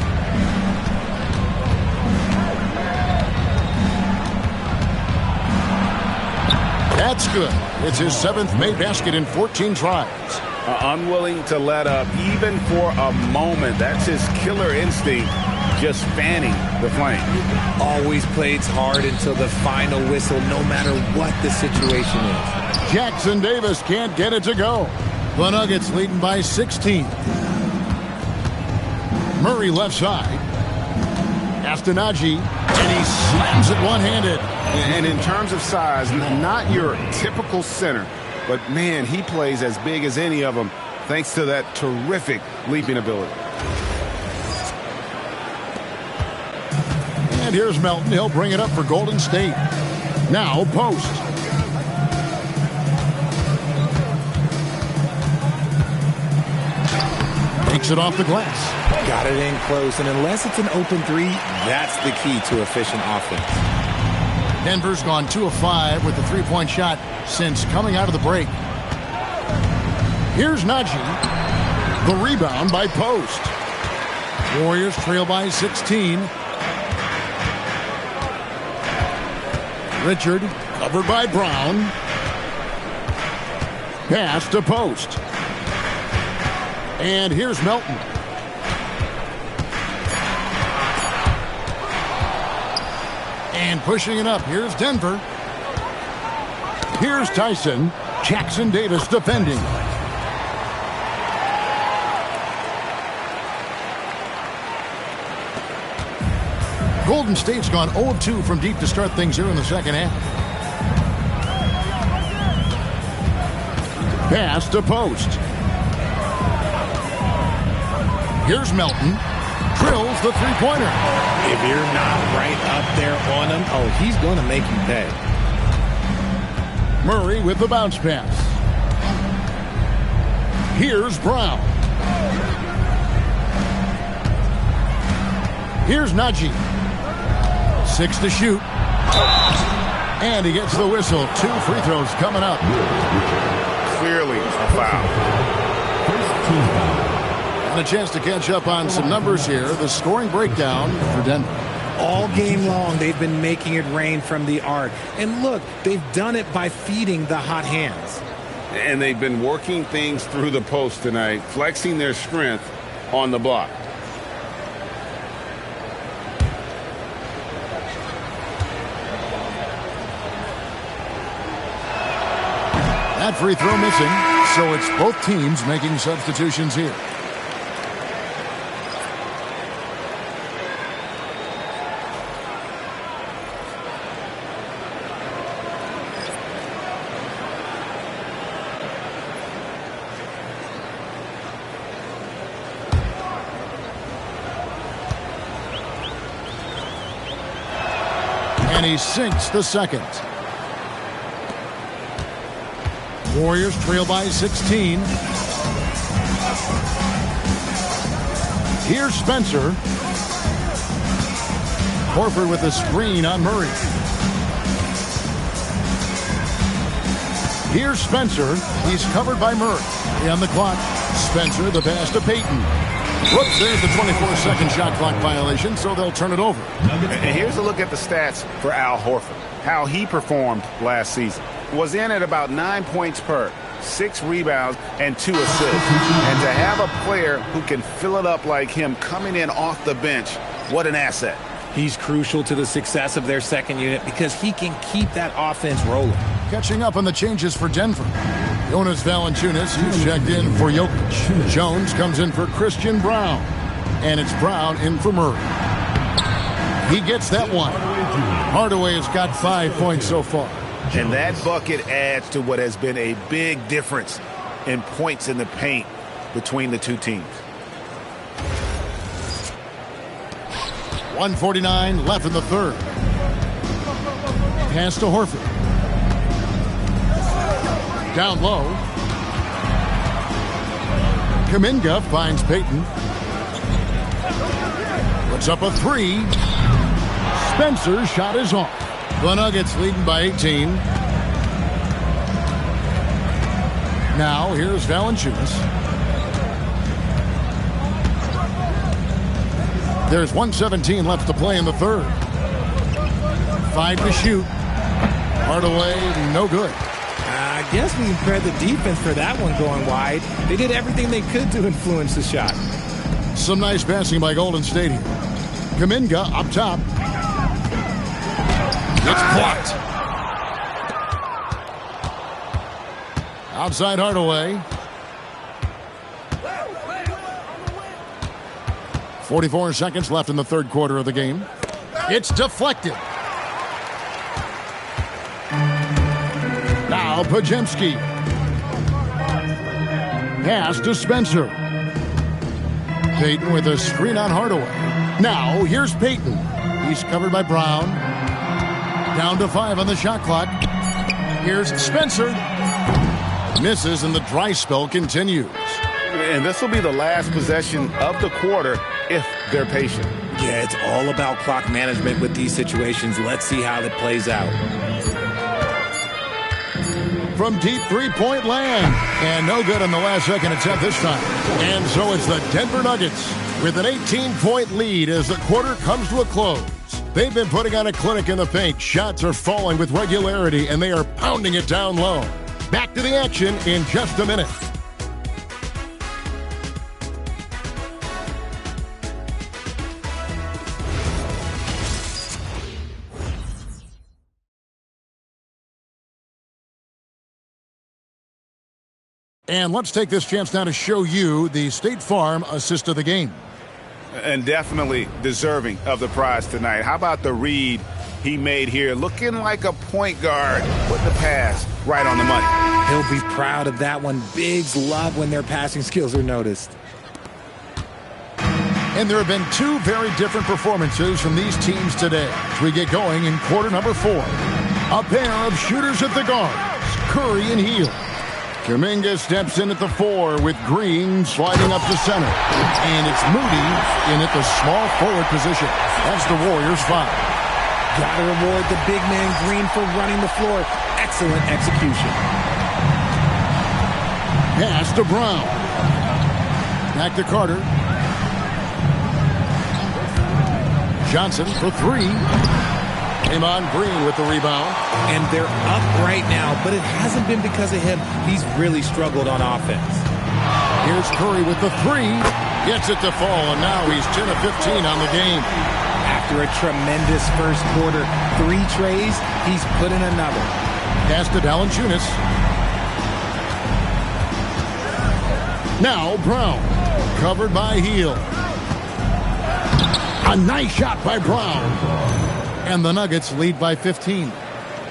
That's good. It's his 7th made basket in 14 tries. Unwilling to let up even for a moment. That's his killer instinct just fanning the flame. Always plays hard until the final whistle, no matter what the situation is. Jackson Davis can't get it to go. The Nuggets leading by 16. Murray left side. Astonagi, and he slams it one-handed. And in terms of size, not your typical center, but man, he plays as big as any of them thanks to that terrific leaping ability. And here's Melton. He'll bring it up for Golden State. Now post. Takes it off the glass. Got it in close, and unless it's an open three, that's the key to efficient offense. Denver's gone 2 of 5 with the three-point shot since coming out of the break. Here's Najee. The rebound by Post. Warriors trail by 16. Richard covered by Brown. Pass to Post. And here's Melton. And pushing it up, here's Denver. Here's Tyson. Jackson Davis defending. Golden State's gone 0-2 from deep to start things here in the second half. Pass to Post. Here's Melton. Drills the three-pointer. If you're not right up there on him, oh, he's going to make you pay. Murray with the bounce pass. Here's Brown. Here's Najee. 6 to shoot. And he gets the whistle. 2 free throws coming up. Clearly a foul. And a chance to catch up on some numbers here. The scoring breakdown for Denver. All game long, they've been making it rain from the arc. And look, they've done it by feeding the hot hands. And they've been working things through the post tonight, flexing their strength on the block. That free throw missing, so it's both teams making substitutions here. And he sinks the second. Warriors trail by 16. Here's Spencer. Horford with the screen on Murray. Here's Spencer. He's covered by Murray. On the clock, Spencer, the pass to Payton. Whoops, there's the 24-second shot clock violation, so they'll turn it over. And here's a look at the stats for Al Horford. How he performed last season. Was in at about 9 points per, 6 rebounds, and 2 assists. And to have a player who can fill it up like him coming in off the bench, what an asset. He's crucial to the success of their second unit because he can keep that offense rolling. Catching up on the changes for Denver. Jonas Valanciunas, he's checked in for Jokic. Jones comes in for Christian Brown. And it's Brown in for Murray. He gets that one. Hardaway has got 5 points so far. And that bucket adds to what has been a big difference in points in the paint between the two teams. 1:49 left in the third. Pass to Horford. Down low. Kuminga finds Payton. Puts up a 3. Spencer's shot is off. The Nuggets leading by 18. Now here's Valanciunas. There's 1:17 left to play in the third. 5 to shoot. Hardaway, no good. I guess we can credit the defense for that one going wide. They did everything they could to influence the shot. Some nice passing by Golden State here. Kuminga up top. It's blocked. Outside Hardaway. 44 seconds left in the third quarter of the game. It's deflected. Now Podziemski. Pass to Spencer. Payton with a screen on Hardaway. Now here's Payton. He's covered by Brown. Down to 5 on the shot clock. Here's Spencer. Misses and the dry spell continues. And this will be the last possession of the quarter if they're patient. Yeah, it's all about clock management with these situations. Let's see how that plays out. From deep three-point land. And no good on the last second attempt this time. And so it's the Denver Nuggets with an 18-point lead as the quarter comes to a close. They've been putting on a clinic in the paint. Shots are falling with regularity, and they are pounding it down low. Back to the action in just a minute. And let's take this chance now to show you the State Farm assist of the game. And definitely deserving of the prize tonight. How about the read he made here? Looking like a point guard. Put the pass right on the money. He'll be proud of that one. Bigs love when their passing skills are noticed. And there have been two very different performances from these teams today as we get going in quarter number 4. A pair of shooters at the guards, Curry and Hield. Kuminga steps in at the 4 with Green sliding up to center. And it's Moody in at the small forward position. That's the Warriors' foul. Gotta reward the big man Green for running the floor. Excellent execution. Pass to Brown. Back to Carter. Johnson for 3. Draymond Green with the rebound. And they're up right now, but it hasn't been because of him. He's really struggled on offense. Here's Curry with the 3. Gets it to fall, and now he's 10 of 15 on the game. After a tremendous first quarter, 3 trays, he's put in another. Pass to Valanciunas. Now Brown, covered by Hield. A nice shot by Brown. And the Nuggets lead by 15.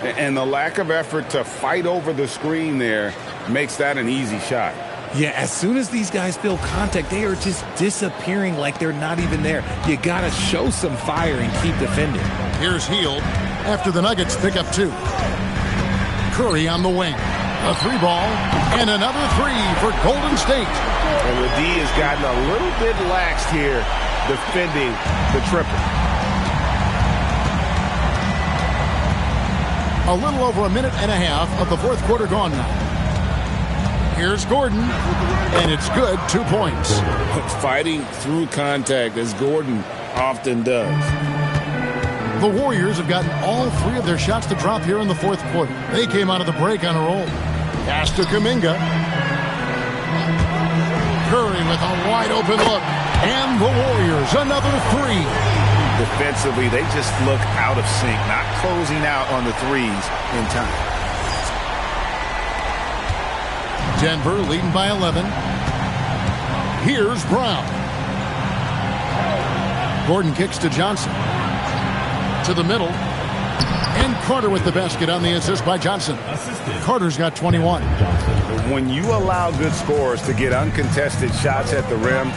And the lack of effort to fight over the screen there makes that an easy shot. Yeah, as soon as these guys feel contact, they are just disappearing like they're not even there. You got to show some fire and keep defending. Here's Hield after the Nuggets pick up 2. Curry on the wing. A 3 ball and another 3 for Golden State. And the D has gotten a little bit laxed here defending the triple. A little over a minute and a half of the fourth quarter gone now. Here's Gordon, and it's good. 2 points. Fighting through contact, as Gordon often does. The Warriors have gotten all 3 of their shots to drop here in the fourth quarter. They came out of the break on a roll. Pass to Kuminga. Curry with a wide open look. And the Warriors, another 3. Defensively, they just look out of sync, not closing out on the threes in time. Denver leading by 11. Here's Brown. Gordon kicks to Johnson. To the middle. And Carter with the basket on the assist by Johnson. Carter's got 21. When you allow good scorers to get uncontested shots at the rim,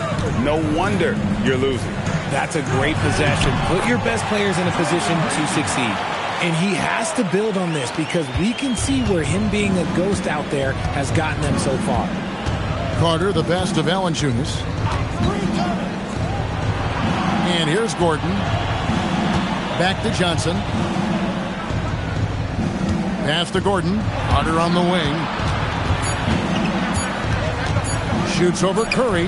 no wonder you're losing. That's a great possession. Put your best players in a position to succeed. And he has to build on this because we can see where him being a ghost out there has gotten them so far. Carter, the pass to Valanciunas. And here's Gordon. Back to Johnson. Pass to Gordon. Carter on the wing. Shoots over Curry.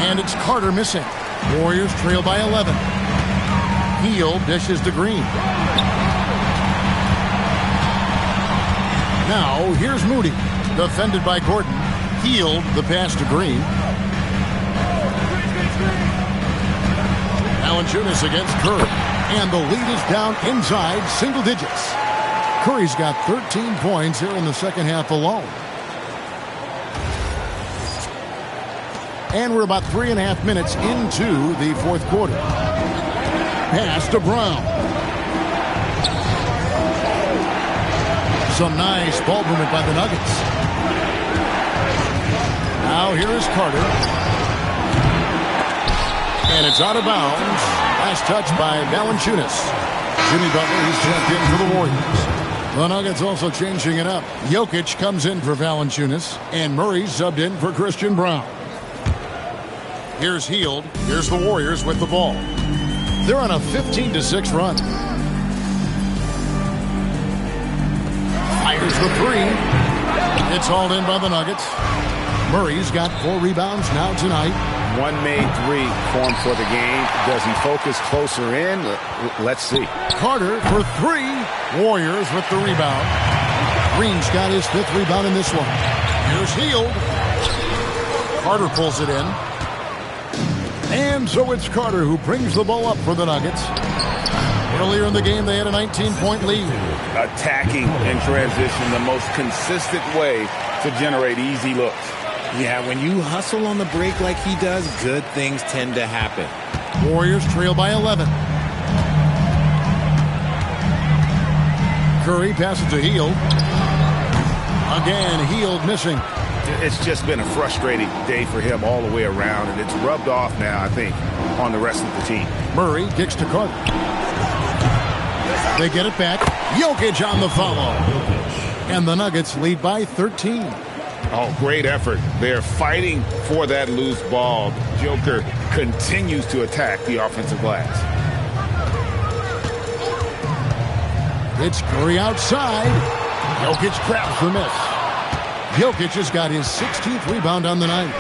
And it's Carter missing. Warriors trail by 11. Hield dishes to Green. Now, here's Moody. Defended by Gordon. Hield, the pass to Green. Valanciunas against Curry. And the lead is down inside single digits. Curry's got 13 points here in the second half alone. And we're about 3.5 minutes into the fourth quarter. Pass to Brown. Some nice ball movement by the Nuggets. Now here is Carter. And it's out of bounds. Last touch by Valanciunas. Jimmy Butler, he's checked in for the Warriors. The Nuggets also changing it up. Jokic comes in for Valanciunas. And Murray subbed in for Christian Brown. Here's Hield. Here's the Warriors with the ball. They're on a 15-6 run. Fires the three. It's hauled in by the Nuggets. Murray's got 4 rebounds now tonight. One made three for him for the game. Does he focus closer in? Let's see. Carter for 3. Warriors with the rebound. Green's got his 5th rebound in this one. Here's Hield. Carter pulls it in. And so it's Carter who brings the ball up for the Nuggets. Earlier in the game, they had a 19-point lead. Attacking in transition, the most consistent way to generate easy looks. Yeah, when you hustle on the break like he does, good things tend to happen. Warriors trail by 11. Curry passes to Hield. Again, Hield missing. It's just been a frustrating day for him all the way around, and it's rubbed off now, I think, on the rest of the team. Murray kicks to Carter. They get it back. Jokic on the follow. And the Nuggets lead by 13. Oh, great effort. They're fighting for that loose ball. Joker continues to attack the offensive glass. It's Curry outside. Jokic grabs the miss. Jokic has got his 16th rebound on the night.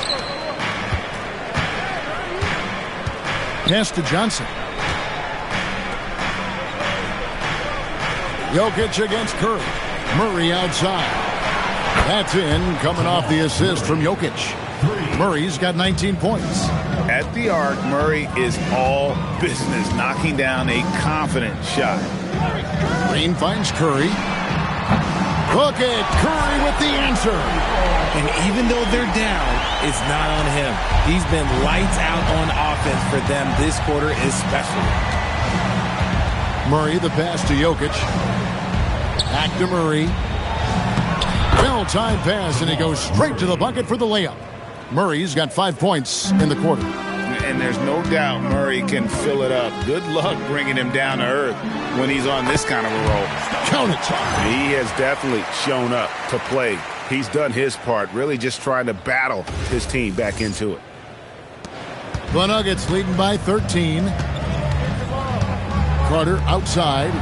Pass to Johnson. Jokic against Curry. Murray outside. That's in, coming off the assist from Jokic. Murray's got 19 points. At the arc, Murray is all business, knocking down a confident shot. Green finds Curry. Look at Curry with the answer. And even though they're down, it's not on him. He's been lights out on offense for them this quarter especially. Murray, the pass to Jokic. Back to Murray. Well-timed pass, and he goes straight to the bucket for the layup. Murray's got 5 points in the quarter. And there's no doubt Murray can fill it up. Good luck bringing him down to earth when he's on this kind of a roll. Count it. He has definitely shown up to play. He's done his part, really just trying to battle his team back into it. The Nuggets leading by 13. Carter outside.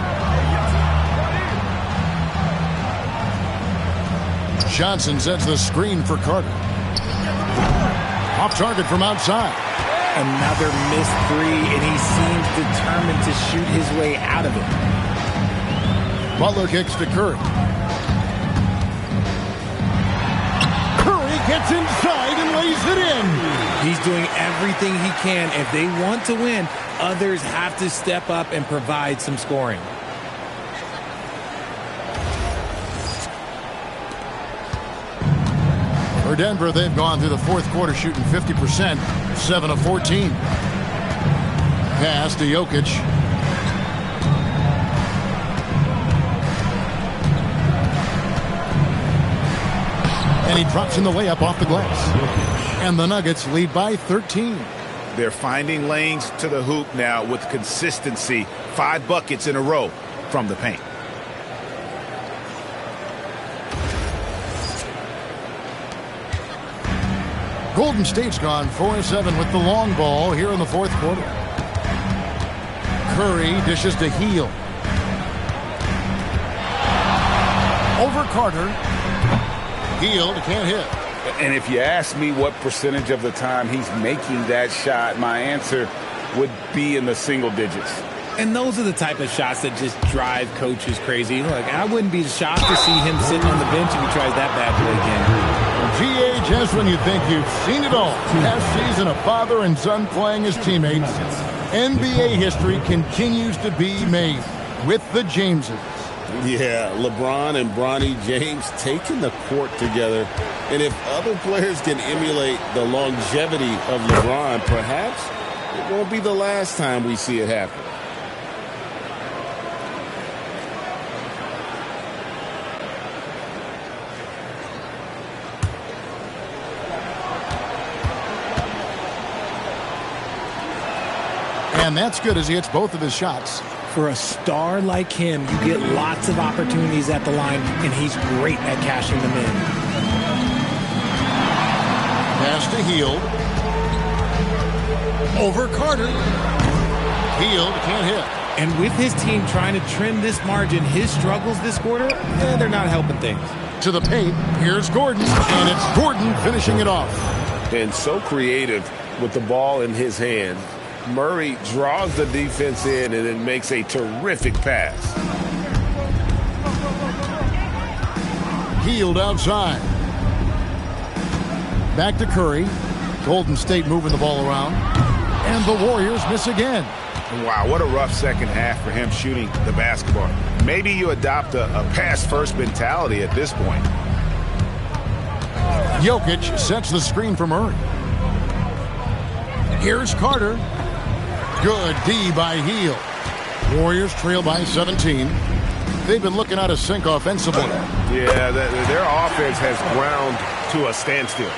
Johnson sets the screen for Carter. Off target from outside. Another missed three, and he seems determined to shoot his way out of it. Butler kicks to Curry. Curry gets inside and lays it in. He's doing everything he can. If they want to win, others have to step up and provide some scoring. For Denver, they've gone through the fourth quarter shooting 50%, 7 of 14. Pass to Jokic. And he drops in the layup off the glass. And the Nuggets lead by 13. They're finding lanes to the hoop now with consistency. 5 buckets in a row from the paint. Golden State's gone 4-7 with the long ball here in the fourth quarter. Curry dishes to Hield. Over Carter. Hield can't hit. And if you ask me what percentage of the time he's making that shot, my answer would be in the single digits. And those are the type of shots that just drive coaches crazy. Like, I wouldn't be shocked to see him sitting on the bench if he tries that bad boy again. G.A. just when you think you've seen it all. Past season, a father and son playing as teammates. NBA history continues to be made with the Jameses. Yeah, LeBron and Bronny James taking the court together. And if other players can emulate the longevity of LeBron, perhaps it won't be the last time we see it happen. And that's good as he hits both of his shots. For a star like him, you get lots of opportunities at the line, and he's great at cashing them in. Pass to Hield. Over Carter. Hield can't hit. And with his team trying to trim this margin, his struggles this quarter, they're not helping things. To the paint, here's Gordon, and it's Gordon finishing it off. And so creative with the ball in his hand. Murray draws the defense in and then makes a terrific pass. Hield outside. Back to Curry. Golden State moving the ball around. And the Warriors miss again. Wow, what a rough second half for him shooting the basketball. Maybe you adopt a pass-first mentality at this point. Jokic sets the screen for Murray. Here's Carter. Good D by Hield. Warriors trail by 17. They've been looking out of sync offensively. Yeah, their offense has ground to a standstill.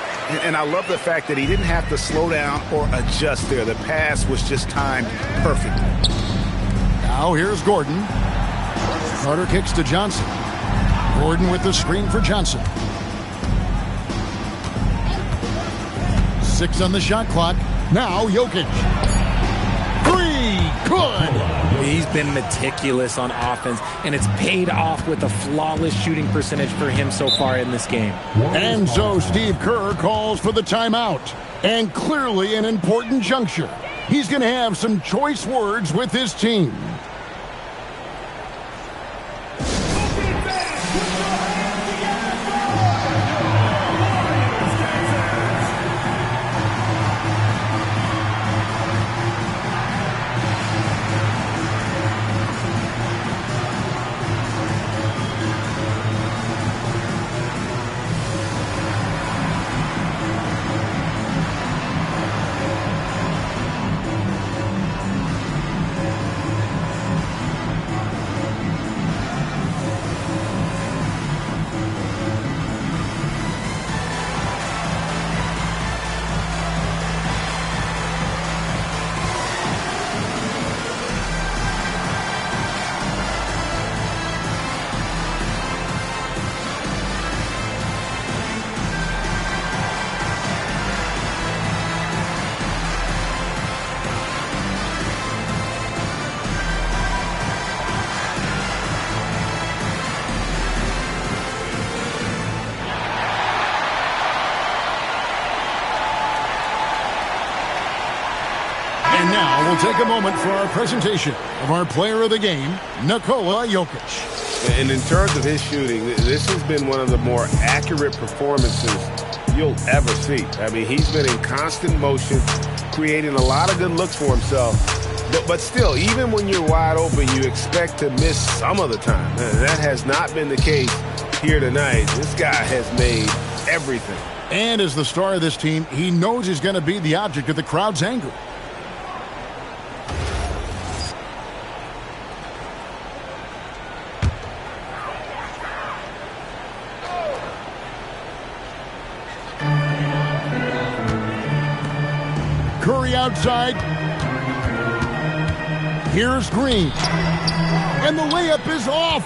And I love the fact that he didn't have to slow down or adjust there. The pass was just timed perfectly. Now here's Gordon. Carter kicks to Johnson. Gordon with the screen for Johnson. 6 on the shot clock. Now Jokic. 3, good. He's been meticulous on offense, and it's paid off with a flawless shooting percentage for him so far in this game. And so Steve Kerr calls for the timeout. And clearly an important juncture. He's going to have some choice words with his team. And now we'll take a moment for our presentation of our player of the game, Nikola Jokic. And in terms of his shooting, this has been one of the more accurate performances you'll ever see. I mean, he's been in constant motion, creating a lot of good looks for himself. But still, even when you're wide open, you expect to miss some of the time. That has not been the case here tonight. This guy has made everything. And as the star of this team, he knows he's going to be the object of the crowd's anger. Curry outside. Here's Green. And the layup is off.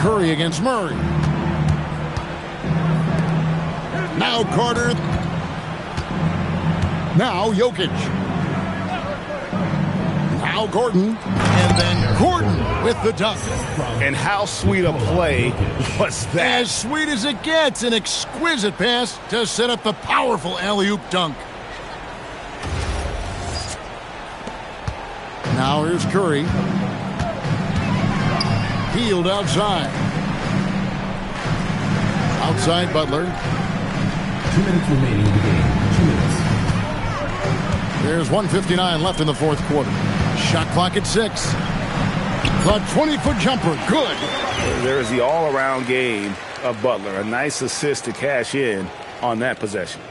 Curry against Murray. Now Carter. Now Jokic. Now Gordon. And then Gordon with the dunk. And how sweet a play was that? As sweet as it gets. An exquisite pass to set up the powerful alley-oop dunk. Now here's Curry. Hield outside. Outside Butler. 2 minutes remaining in the game. 2 minutes. There's 1:59 left in the fourth quarter. Shot clock at 6. The 20-foot jumper, good. There's the all-around game of Butler. A nice assist to cash in on that possession.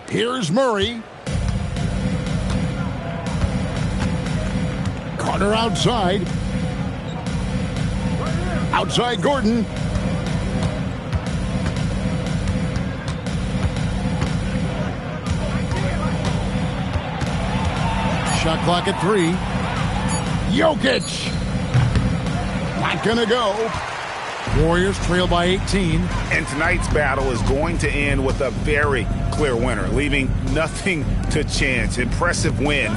Here's Murray. Carter outside. Outside Gordon. Shot clock at 3. Jokic. Not gonna go. Warriors trail by 18. And tonight's battle is going to end with a very clear winner, leaving nothing to chance. Impressive win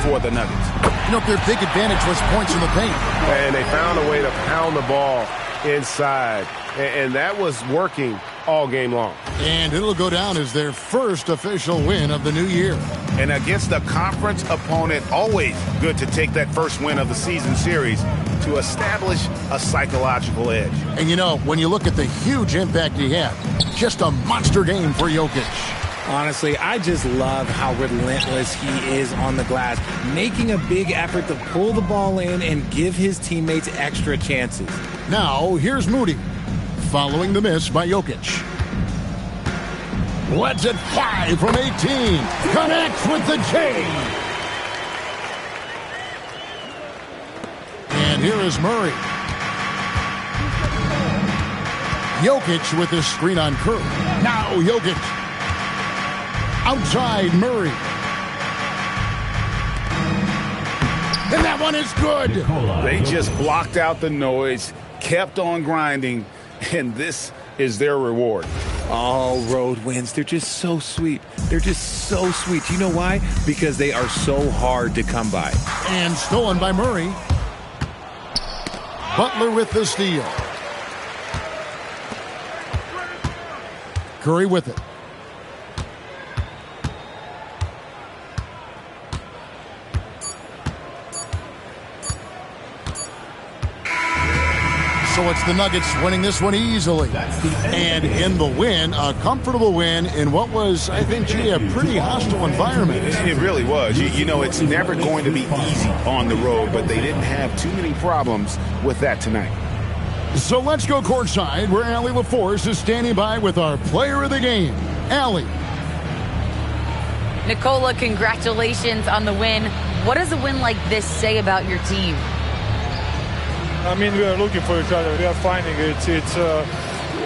for the Nuggets. You know, their big advantage was points in the paint. And they found a way to pound the ball inside. And that was working all game long. And it'll go down as their first official win of the new year. And against a conference opponent, always good to take that first win of the season series to establish a psychological edge. And you know, when you look at the huge impact he had, just a monster game for Jokic. Honestly, I just love how relentless he is on the glass, making a big effort to pull the ball in and give his teammates extra chances. Now, here's Moody, following the miss by Jokic. Let's it fly from 18. Connects with the J. And here is Murray. Jokic with his screen on Curry. Now Jokic. Outside Murray. And that one is good. They just blocked out the noise, kept on grinding, and this is their reward. All road wins. They're just so sweet. They're just so sweet. You know why? Because they are so hard to come by. And stolen by Murray. Butler with the steal. Curry with it. So it's the Nuggets winning this one easily. And in the win, a comfortable win in what was, I think, a pretty hostile environment. It really was. You know, it's never going to be easy on the road, but they didn't have too many problems with that tonight. So let's go courtside where Allie LaForce is standing by with our player of the game. Allie. Nikola, congratulations on the win. What does a win like this say about your team? I mean, we are looking for each other. We are finding it. It's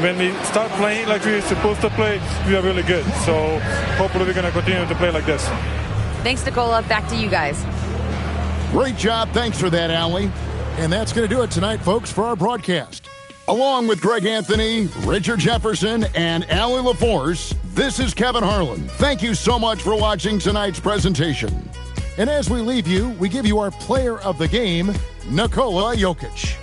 when we start playing like we're supposed to play, we are really good. So hopefully we're going to continue to play like this. Thanks, Nikola. Back to you guys. Great job. Thanks for that, Allie. And that's going to do it tonight, folks, for our broadcast. Along with Greg Anthony, Richard Jefferson, and Allie LaForce, this is Kevin Harlan. Thank you so much for watching tonight's presentation. And as we leave you, we give you our player of the game, Nikola Jokic.